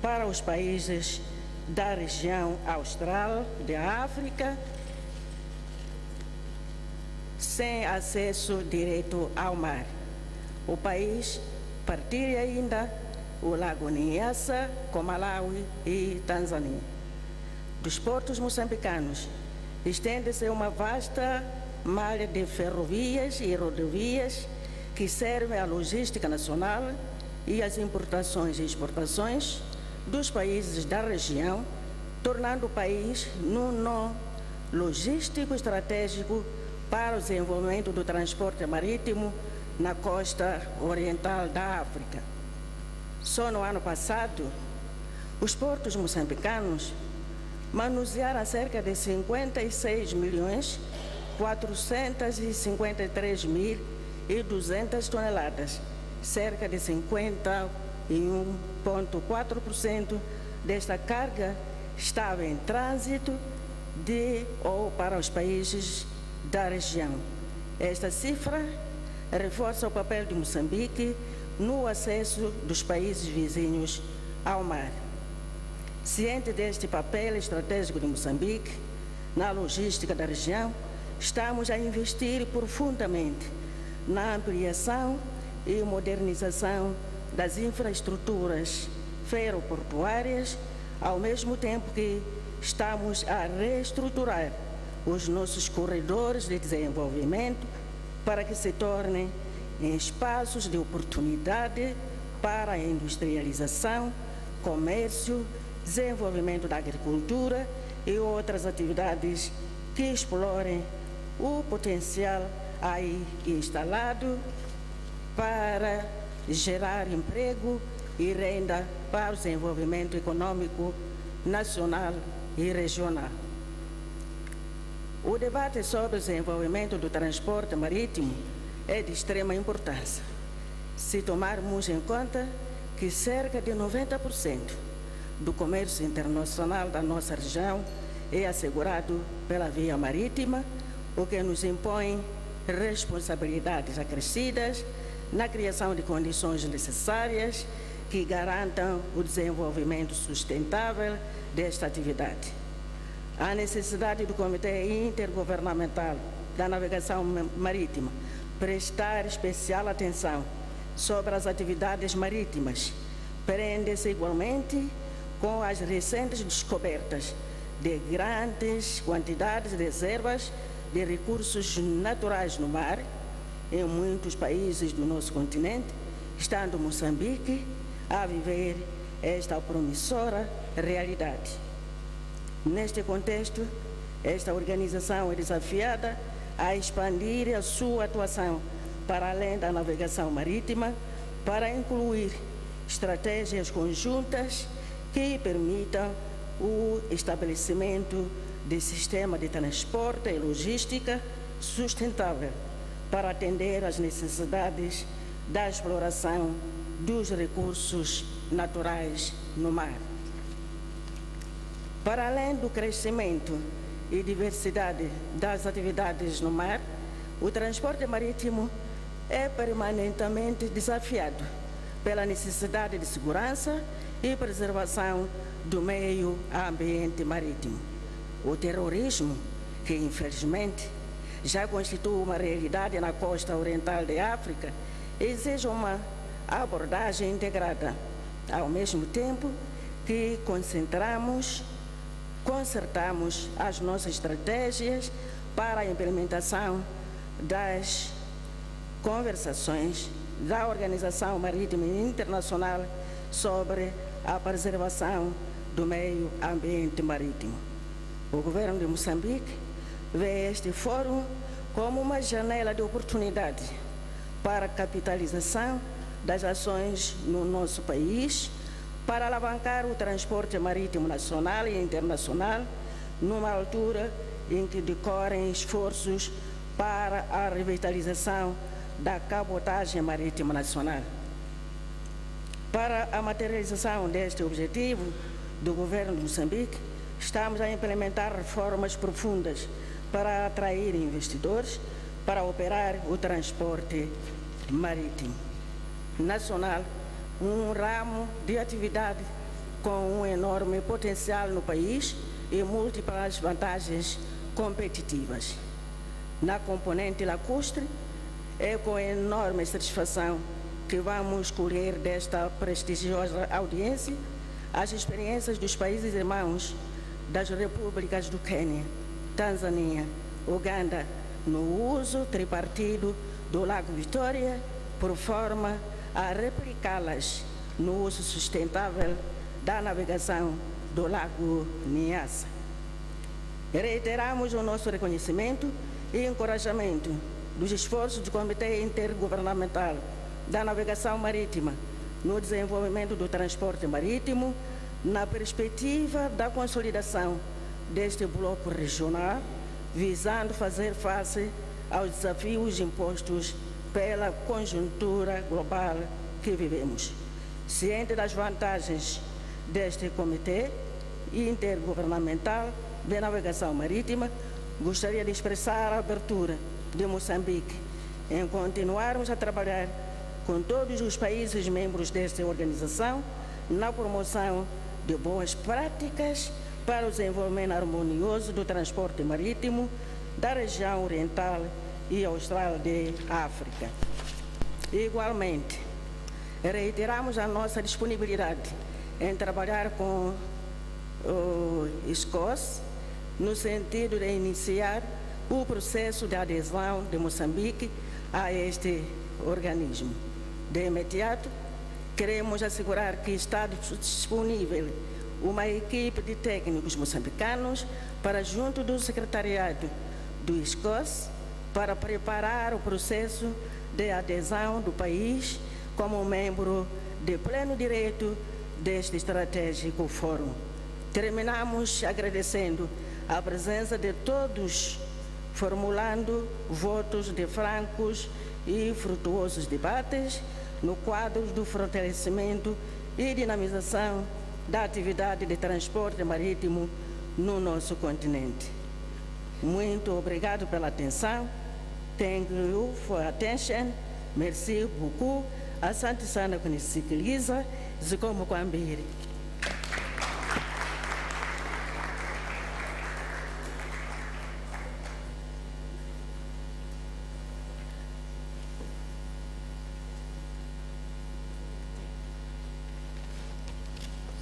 para os países da região austral da África, sem acesso direto ao mar. O país partilha ainda o Lago Niassa com Malawi e Tanzânia. Dos portos moçambicanos, estende-se uma vasta malha de ferrovias e rodovias que servem à logística nacional e às importações e exportações dos países da região, tornando o país num nó logístico estratégico para o desenvolvimento do transporte marítimo na costa oriental da África. Só no ano passado, os portos moçambicanos manusearam cerca de 56.453.200 toneladas, cerca de 51,4% desta carga estava em trânsito de ou para os países da região. Esta cifra reforça o papel de Moçambique no acesso dos países vizinhos ao mar. Ciente deste papel estratégico de Moçambique na logística da região, estamos a investir profundamente na ampliação e modernização das infraestruturas ferroportuárias, ao mesmo tempo que estamos a reestruturar os nossos corredores de desenvolvimento para que se tornem espaços de oportunidade para a industrialização, comércio, desenvolvimento da agricultura e outras atividades que explorem o potencial aí instalado para gerar emprego e renda para o desenvolvimento econômico nacional e regional. O debate sobre o desenvolvimento do transporte marítimo é de extrema importância, se tomarmos em conta que cerca de 90% do comércio internacional da nossa região é assegurado pela via marítima, o que nos impõe responsabilidades acrescidas na criação de condições necessárias que garantam o desenvolvimento sustentável desta atividade. A necessidade do Comitê Intergovernamental da Navegação Marítima prestar especial atenção sobre as atividades marítimas prende-se igualmente com as recentes descobertas de grandes quantidades de reservas de recursos naturais no mar em muitos países do nosso continente, estando Moçambique a viver esta promissora realidade. Neste contexto, esta organização é desafiada a expandir a sua atuação para além da navegação marítima, para incluir estratégias conjuntas que permitam o estabelecimento de sistema de transporte e logística sustentável para atender às necessidades da exploração dos recursos naturais no mar. Para além do crescimento e diversidade das atividades no mar, o transporte marítimo é permanentemente desafiado pela necessidade de segurança e preservação do meio ambiente marítimo. O terrorismo, que infelizmente já constitui uma realidade na costa oriental da África, exige uma abordagem integrada, ao mesmo tempo que concertamos as nossas estratégias para a implementação das conversações da Organização Marítima Internacional sobre a preservação do meio ambiente marítimo. O governo de Moçambique vê este fórum como uma janela de oportunidade para a capitalização das ações no nosso país, para alavancar o transporte marítimo nacional e internacional, numa altura em que decorrem esforços para a revitalização da cabotagem marítima nacional. Para a materialização deste objetivo do governo de Moçambique, estamos a implementar reformas profundas para atrair investidores para operar o transporte marítimo nacional, um ramo de atividade com um enorme potencial no país e múltiplas vantagens competitivas. Na componente lacustre, é com enorme satisfação que vamos colher desta prestigiosa audiência as experiências dos países irmãos das repúblicas do Quênia, Tanzânia, Uganda, no uso tripartido do Lago Vitória, por forma a replicá-las no uso sustentável da navegação do Lago Niassa. Reiteramos o nosso reconhecimento e encorajamento dos esforços do Comitê Intergovernamental da Navegação Marítima no desenvolvimento do transporte marítimo, na perspectiva da consolidação deste bloco regional, visando fazer face aos desafios impostos pela conjuntura global que vivemos. Ciente das vantagens deste Comitê Intergovernamental de Navegação Marítima, gostaria de expressar a abertura de Moçambique em continuarmos a trabalhar com todos os países membros desta organização na promoção de boas práticas para o desenvolvimento harmonioso do transporte marítimo da região oriental e austral de África. Igualmente, reiteramos a nossa disponibilidade em trabalhar com o ISCOS no sentido de iniciar o processo de adesão de Moçambique a este organismo. De imediato, queremos assegurar que está disponível uma equipe de técnicos moçambicanos para junto do secretariado do ISCOS para preparar o processo de adesão do país como membro de pleno direito deste estratégico fórum. Terminamos agradecendo a presença de todos, formulando votos de francos e frutuosos debates no quadro do fortalecimento e dinamização da atividade de transporte marítimo no nosso continente. Muito obrigado pela atenção. Thank you for attention. Merci beaucoup. Asante sana kunisikiliza. Zikomo kwambiri.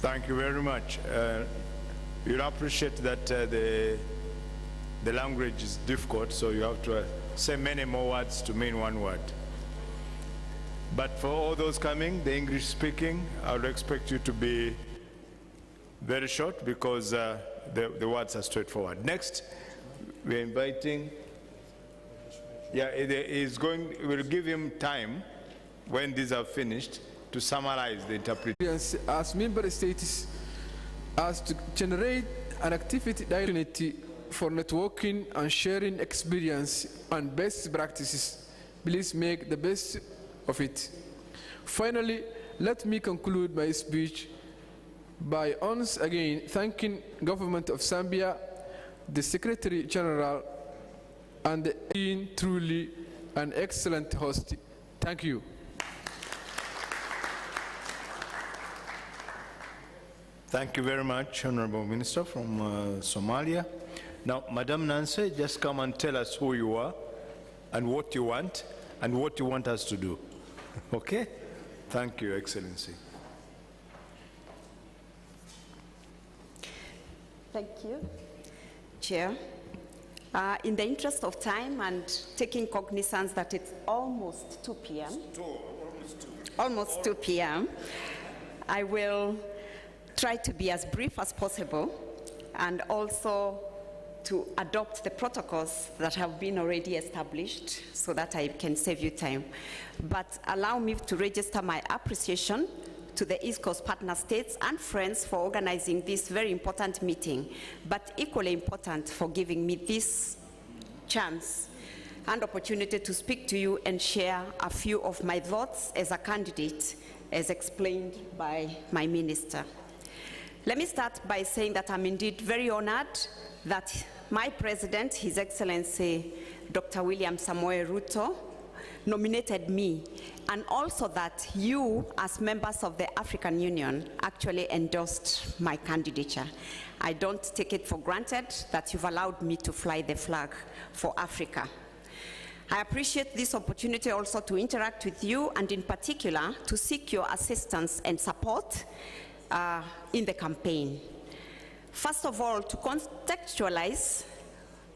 Thank you very much. You'll appreciate that the language is difficult, so you have to say many more words to mean one word. But for all those coming, the English speaking, I would expect you to be very short because the words are straightforward. Next, we're inviting, we'll give him time when these are finished to summarize the interpretation. As member states, as to generate an activity opportunity for networking and sharing experience and best practices, please make the best of it. Finally, let me conclude my speech by once again thanking the government of Zambia, the Secretary General, and being truly an excellent host. Thank you. Thank you very much, Honorable Minister from Somalia. Now, Madam Nancy, just come and tell us who you are and what you want us to do. Okay? Thank you, Excellency. Thank you, Chair. In the interest of time and taking cognizance that it's almost 2 p.m. Almost 2 p.m. I will try to be as brief as possible and also to adopt the protocols that have been already established so that I can save you time. But allow me to register my appreciation to the ISCOS partner states and friends for organizing this very important meeting, but equally important for giving me this chance and opportunity to speak to you and share a few of my thoughts as a candidate, as explained by my minister. Let me start by saying that I'm indeed very honored that my president, His Excellency Dr. William Samoei Ruto, nominated me, and also that you, as members of the African Union, actually endorsed my candidature. I don't take it for granted that you've allowed me to fly the flag for Africa. I appreciate this opportunity also to interact with you, and in particular, to seek your assistance and support in the campaign. First of all, to contextualize,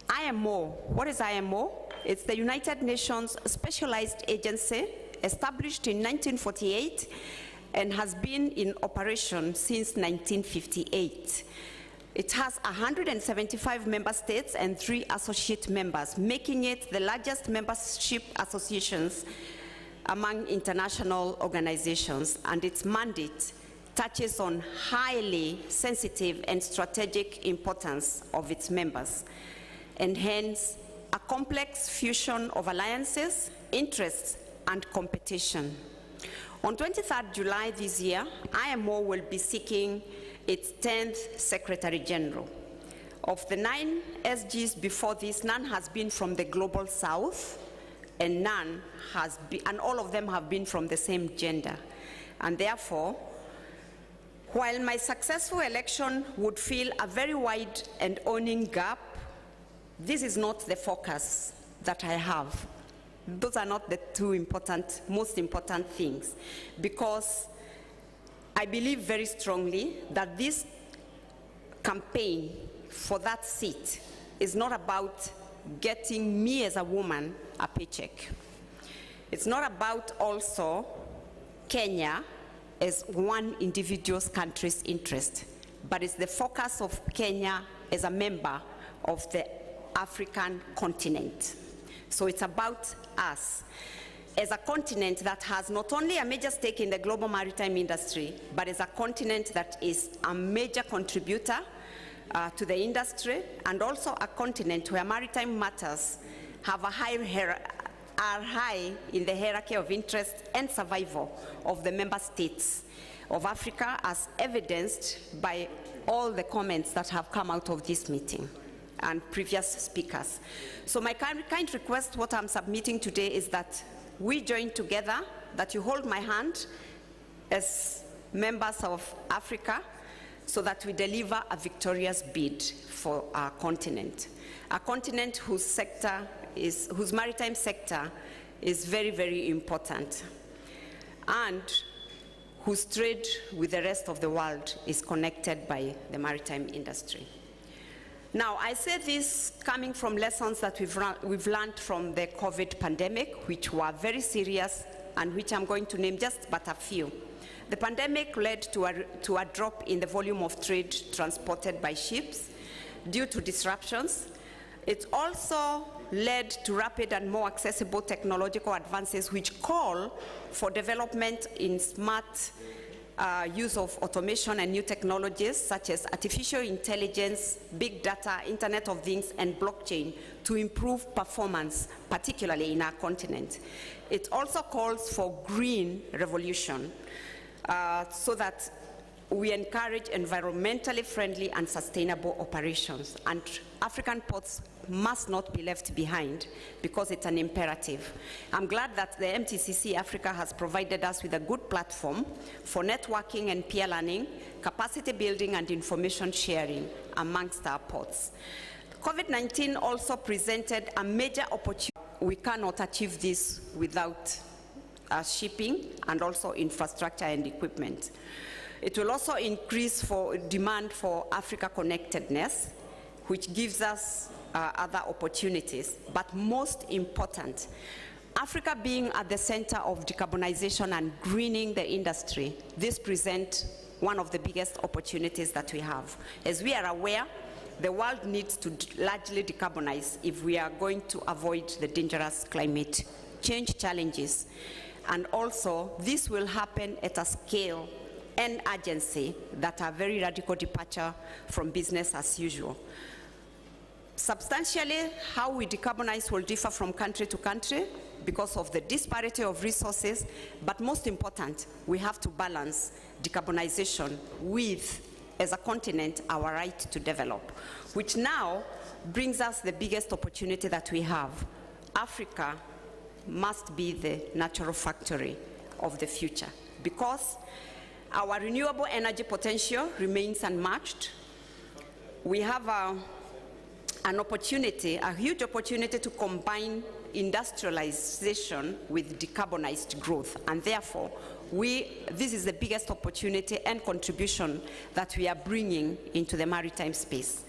IMO. What is IMO? It's the United Nations specialized agency established in 1948 and has been in operation since 1958. It has 175 member states and 3 associate members, making it the largest membership associations among international organizations, and its mandate touches on highly sensitive and strategic importance of its members, and hence a complex fusion of alliances, interests, and competition. On 23rd July this year, IMO will be seeking its 10th Secretary General. Of the 9 SGs before this, none has been from the Global South, and all of them have been from the same gender. And therefore, while my successful election would fill a very wide and owning gap, this is not the focus that I have. Those are not the 2 most important things, because I believe very strongly that this campaign for that seat is not about getting me as a woman a paycheck. It's not about also Kenya as one individual country's interest, but it's the focus of Kenya as a member of the African continent. So it's about us as a continent that has not only a major stake in the global maritime industry, but as a continent that is a major contributor to the industry, and also a continent where maritime matters have are high in the hierarchy of interest and survival of the member states of Africa, as evidenced by all the comments that have come out of this meeting and previous speakers. So my kind request, what I'm submitting today, is that we join together, that you hold my hand as members of Africa, so that we deliver a victorious bid for our continent. A continent whose maritime sector is very, very important, and whose trade with the rest of the world is connected by the maritime industry. Now, I say this coming from lessons that we've learned from the COVID pandemic, which were very serious, and which I'm going to name just but a few. The pandemic led to a drop in the volume of trade transported by ships due to disruptions. It also led to rapid and more accessible technological advances, which call for development in smart use of automation and new technologies such as artificial intelligence, big data, Internet of Things, and blockchain to improve performance, particularly in our continent. It also calls for green revolution so that we encourage environmentally friendly and sustainable operations. And African ports must not be left behind, because it's an imperative. I'm glad that the MTCC Africa has provided us with a good platform for networking and peer learning, capacity building, and information sharing amongst our ports. COVID-19 also presented a major opportunity. We cannot achieve this without shipping and also infrastructure and equipment. It will also increase demand for Africa connectedness, which gives us other opportunities. But most important, Africa being at the center of decarbonization and greening the industry, this presents one of the biggest opportunities that we have. As we are aware, the world needs to largely decarbonize if we are going to avoid the dangerous climate change challenges. And also, this will happen at a scale and urgency that are very radical departure from business as usual. Substantially, how we decarbonize will differ from country to country because of the disparity of resources, but most important, we have to balance decarbonization with, as a continent, our right to develop, which now brings us the biggest opportunity that we have. Africa must be the natural factory of the future, because our renewable energy potential remains unmatched. We have an opportunity, a huge opportunity, to combine industrialization with decarbonized growth, and therefore this is the biggest opportunity and contribution that we are bringing into the maritime space.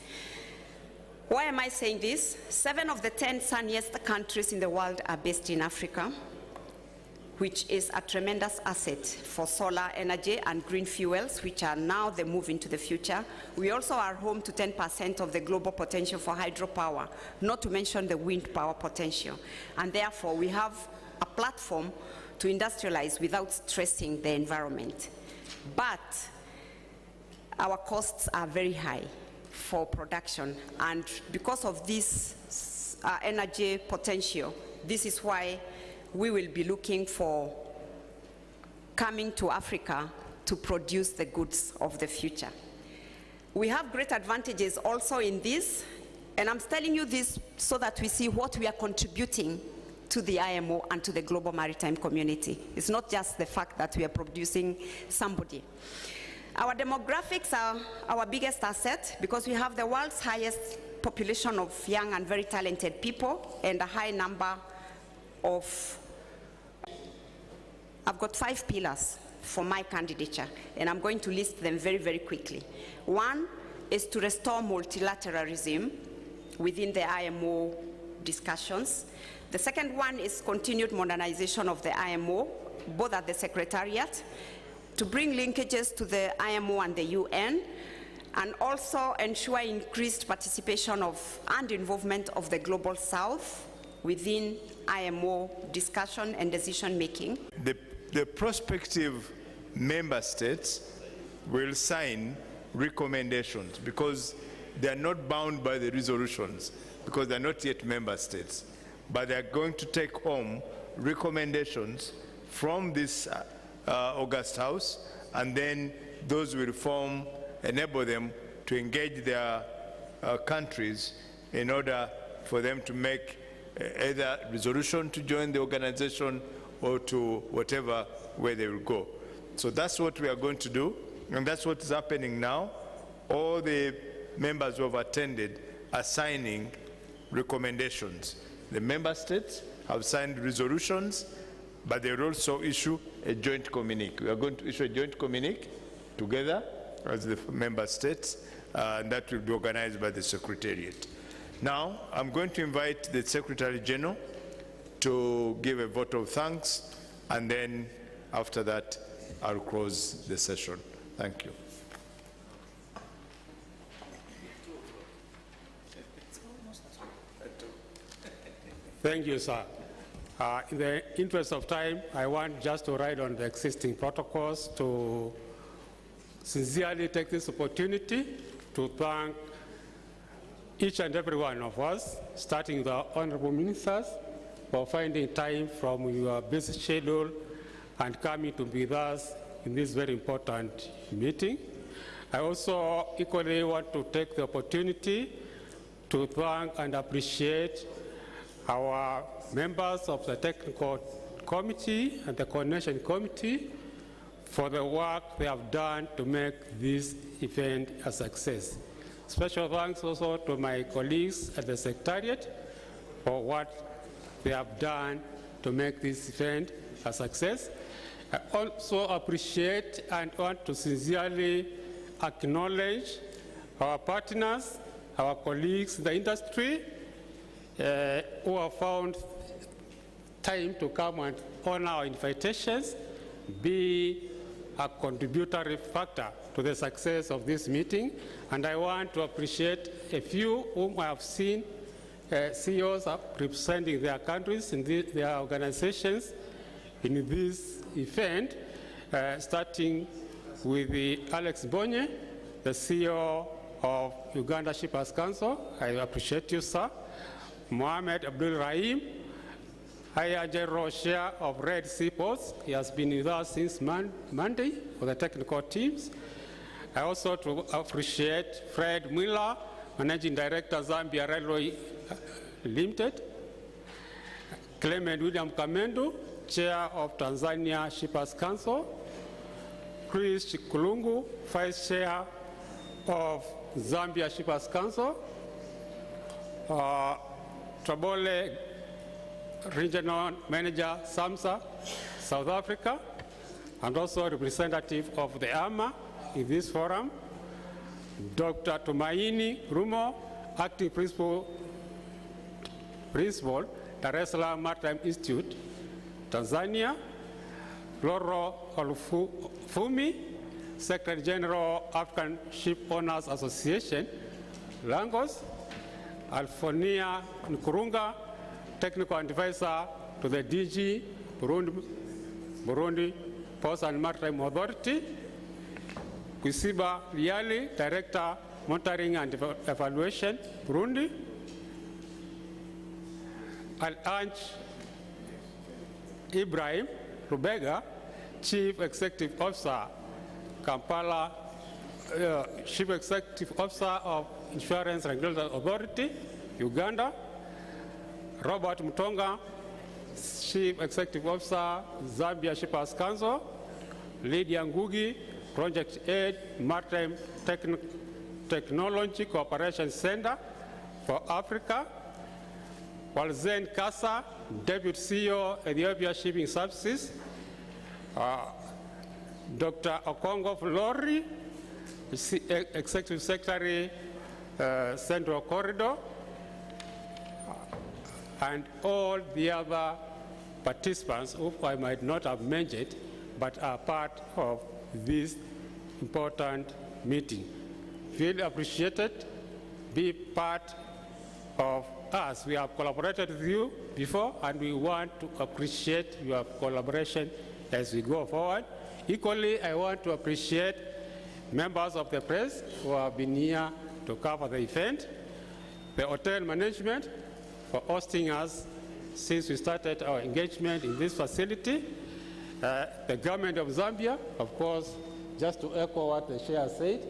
Why am I saying this? 7 of the 10 sunniest countries in the world are based in Africa, which is a tremendous asset for solar energy and green fuels, which are now the move into the future. We also are home to 10% of the global potential for hydropower, not to mention the wind power potential. And therefore, we have a platform to industrialize without stressing the environment. But our costs are very high for production, and because of this energy potential, this is why we will be looking for coming to Africa to produce the goods of the future. We have great advantages also in this, and I'm telling you this so that we see what we are contributing to the IMO and to the global maritime community. It's not just the fact that we are producing somebody. Our demographics are our biggest asset because we have the world's highest population of young and very talented people and a high number of... I've got 5 pillars for my candidature, and I'm going to list them very, very quickly. One is to restore multilateralism within the IMO discussions. The second one is continued modernization of the IMO, both at the Secretariat, to bring linkages to the IMO and the UN, and also ensure increased participation of and involvement of the Global South within IMO discussion and decision making. The prospective member states will sign recommendations because they are not bound by the resolutions because they are not yet member states, but they are going to take home recommendations from this August House, and then those will enable them to engage their countries in order for them to make either resolution to join the organization or to whatever way they will go. So that's what we are going to do, and that's what is happening now. All the members who have attended are signing recommendations. The member states have signed resolutions, but they will also issue a joint communique. We are going to issue a joint communique together as the member states, and that will be organized by the Secretariat. Now, I'm going to invite the Secretary General to give a vote of thanks, and then after that, I'll close the session. Thank you. Thank you, sir. In the interest of time, I want just to write on the existing protocols to sincerely take this opportunity to thank each and every one of us, starting with the honorable ministers, for finding time from your busy schedule and coming to be with us in this very important meeting. I also equally want to take the opportunity to thank and appreciate our members of the technical committee and the coordination committee for the work they have done to make this event a success. Special thanks also to my colleagues at the Secretariat for what they have done to make this event a success. I also appreciate and want to sincerely acknowledge our partners, our colleagues in the industry, who have found time to come and honor our invitations, be a contributory factor to the success of this meeting. And I want to appreciate a few whom I have seen CEOs are representing their countries in their organizations in this event, starting with Alex Bonye, the CEO of Uganda Shippers Council. I appreciate you, sir. Mohamed Abdul Rahim, Higher General Chair of Red Sea Ports. He has been with us since Monday for the technical teams. I also appreciate Fred Miller, Managing Director, Zambia Railway Limited. Clement William Kamendo, Chair of Tanzania Shippers Council. Chris Chikulungu, Vice Chair of Zambia Shippers Council. Trabole Regional Manager, SAMSA, South Africa, and also representative of the AMA in this forum. Dr. Tumaini Rumo, Acting Principal, Dar es Salaam Maritime Institute, Tanzania, Loro Olufumi, Secretary General, African Ship Owners Association, Lagos, Alfonia Nkurunga, Technical Advisor to the DG, Burundi Post and Maritime Authority, Kwisiba Liali, Director, Monitoring and Evaluation, Burundi, Al-Anj Ibrahim Rubega, Chief Executive Officer, Kampala, Chief Executive Officer of Insurance Regulatory Authority, Uganda, Robert Mutonga, Chief Executive Officer, Zambia Shippers Council, Lydia Ngugi, Project Aid, Maritime Technology Cooperation Center for Africa, Walzen Kasa, Deputy CEO, Ethiopia Shipping Services, Dr. Okongo Flori, Executive Secretary, Central Corridor, and all the other participants who I might not have mentioned, but are part of this important meeting. Feel appreciated, be part of us. We have collaborated with you before, and we want to appreciate your collaboration as we go forward. Equally, I want to appreciate members of the press who have been here to cover the event, the hotel management for hosting us since we started our engagement in this facility, the government of Zambia, of course, just to echo what the chair said,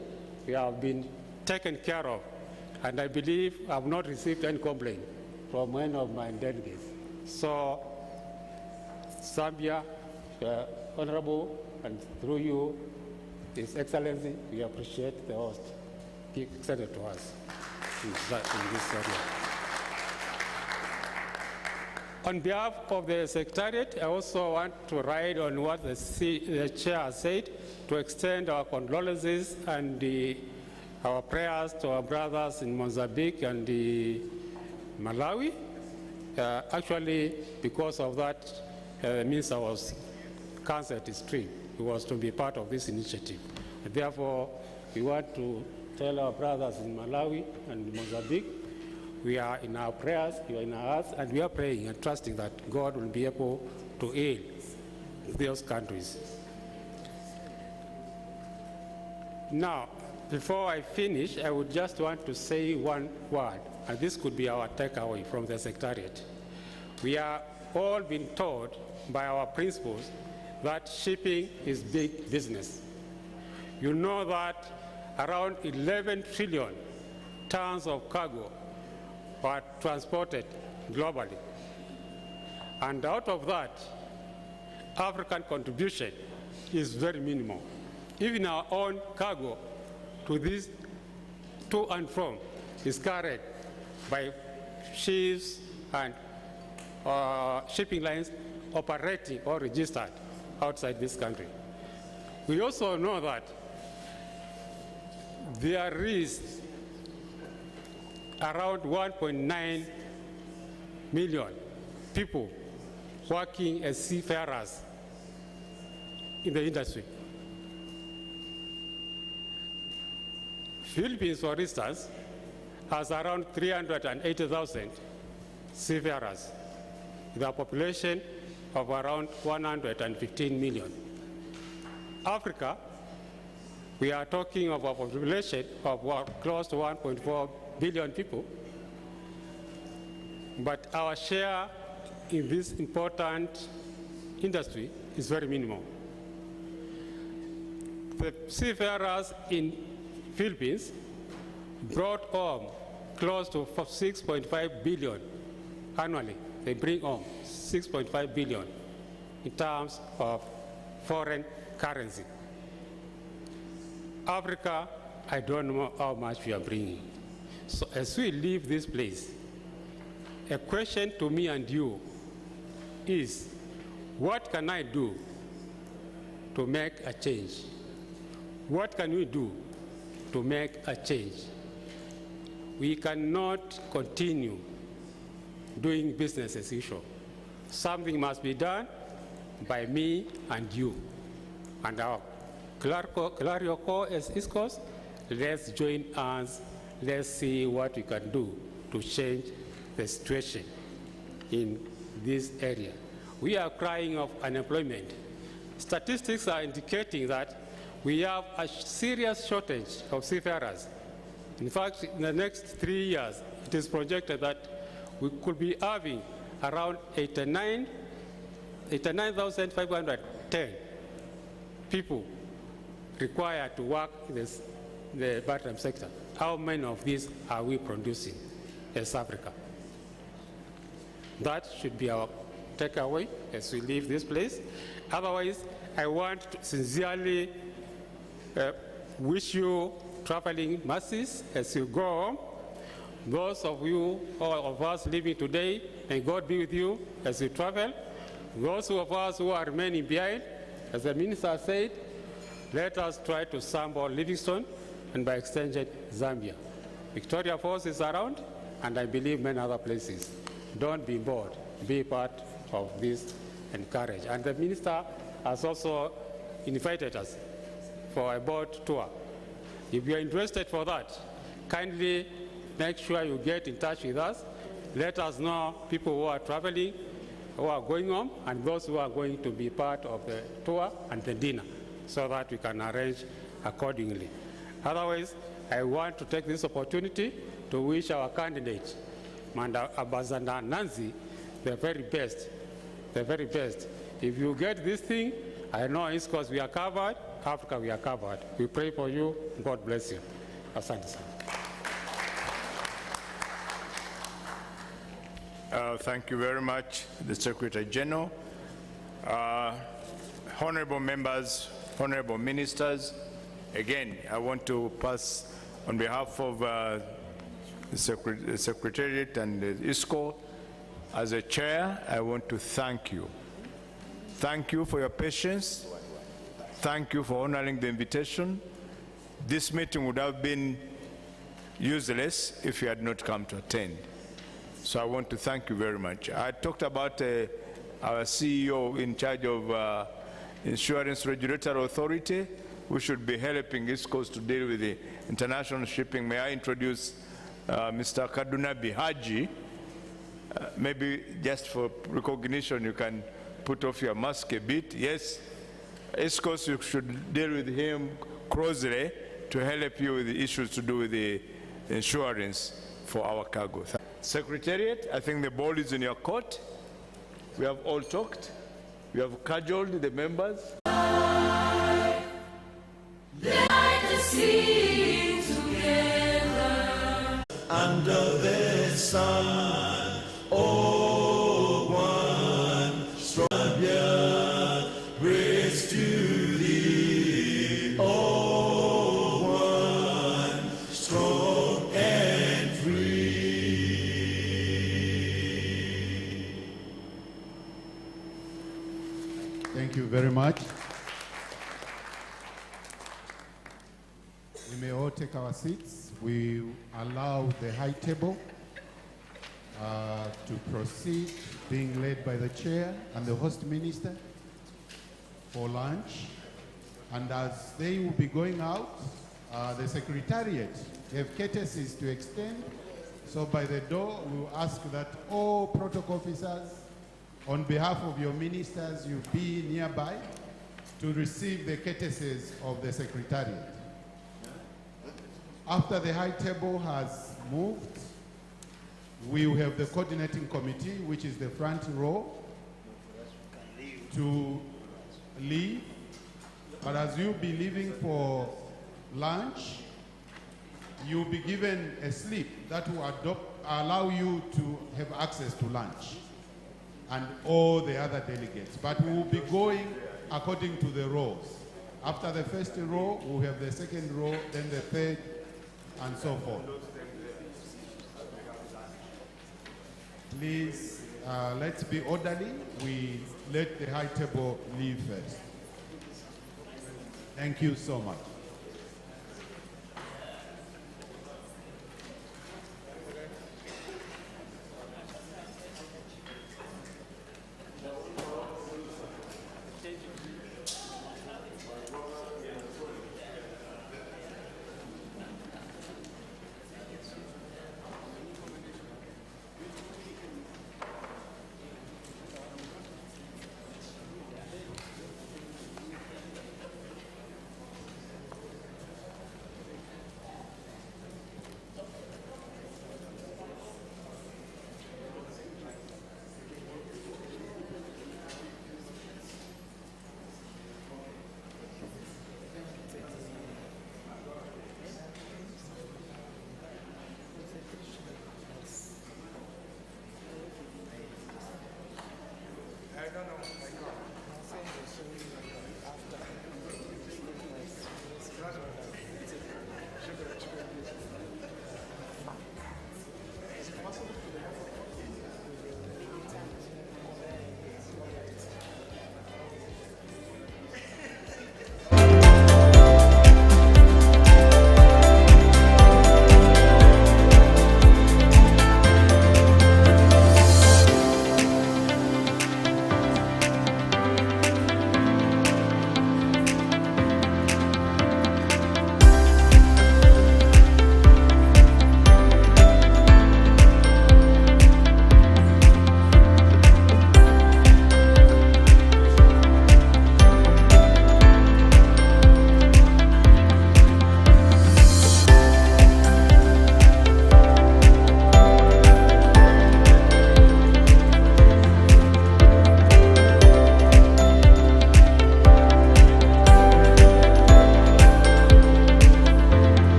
we have been taken care of, and I believe I have not received any complaint from any of my delegates. So, Zambia, Honorable, and through you, His Excellency, we appreciate the host extended to us in this area. On behalf of the Secretariat, I also want to ride on what the Chair said, to extend our condolences and our prayers to our brothers in Mozambique and Malawi. Actually, because of that, the Minister was cancelled his trip. He was to be part of this initiative. And therefore, we want to tell our brothers in Malawi and Mozambique, we are in our prayers, you are in our hearts, and we are praying and trusting that God will be able to heal those countries. Now, before I finish, I would just want to say one word, and this could be our takeaway from the Secretariat. We are all being taught by our principals that shipping is big business. You know that around 11 trillion tons of cargo were transported globally. And out of that, African contribution is very minimal. Even our own cargo to and from is carried by ships and shipping lines operating or registered outside this country. We also know that there is around 1.9 million people working as seafarers in the industry. Philippines, for instance, has around 380,000 seafarers with a population of around 115 million. Africa, we are talking of a population of close to 1.4 billion people, but our share in this important industry is very minimal. The seafarers in Philippines brought home close to 6.5 billion annually. They bring home 6.5 billion in terms of foreign currency. Africa, I don't know how much we are bringing. So as we leave this place, a question to me and you is, what can I do to make a change? What can we do to make a change? we cannot continue doing business as usual. Something must be done by me and you. And our Clario as ISCOS, let's join hands, let's see what we can do to change the situation in this area. We are crying of unemployment. Statistics are indicating that we have a serious shortage of seafarers. In fact, in the next 3 years, it is projected that we could be having around 89,510 people required to work in the maritime sector. How many of these are we producing as Africa? That should be our takeaway as we leave this place. Otherwise, I want to sincerely wish you traveling masses as you go home. Those of you, all of us living today, may God be with you as you travel. Those of us who are remaining behind, as the minister said, let us try to sample Livingstone and by extension Zambia. Victoria Falls is around, and I believe many other places. Don't be bored. Be part of this encourage. And the minister has also invited us for a boat tour. If you are interested for that, kindly make sure you get in touch with us. Let us know people who are traveling, who are going home, and those who are going to be part of the tour and the dinner, so that we can arrange accordingly. Otherwise, I want to take this opportunity to wish our candidate, Ambassador Nancy, the very best, the very best. If you get this thing, I know ISCOS we are covered, Africa we are covered. We pray for you. God bless you. Asante sana. Thank you very much, the Secretary General. Honorable members, honorable ministers, again, I want to pass on behalf of the Secretariat and the ISCO. As a chair, I want to thank you. Thank you for your patience. Thank you for honoring the invitation. This meeting would have been useless if you had not come to attend. So I want to thank you very much. I talked about our CEO in charge of Insurance Regulatory Authority, who should be helping ISCOS to deal with the international shipping. May I introduce Mr. Kadunabi Haji? Maybe just for recognition, you can put off your mask a bit. Yes, ISCOS, you should deal with him closely to help you with the issues to do with the insurance for our cargo. Secretariat, I think the ball is in your court. We have all talked. We have cajoled the members. Let us sing together under the sun. Oh, one strong Zambia, praise to thee. Oh, one strong and free. Thank you very much. We may all take our seats. We allow the high table to proceed, being led by the chair and the host minister for lunch. And as they will be going out, the secretariat have courtesies to extend. So by the door, we will ask that all protocol officers, on behalf of your ministers, you be nearby to receive the courtesies of the secretariat. After the high table has moved, we will have the coordinating committee, which is the front row, to leave. But as you'll be leaving for lunch, you'll be given a slip that will allow you to have access to lunch and all the other delegates. But we will be going according to the rows. After the first row, we'll have the second row, then the third, and so forth. Please, let's be orderly. We let the high table leave first. Thank you so much.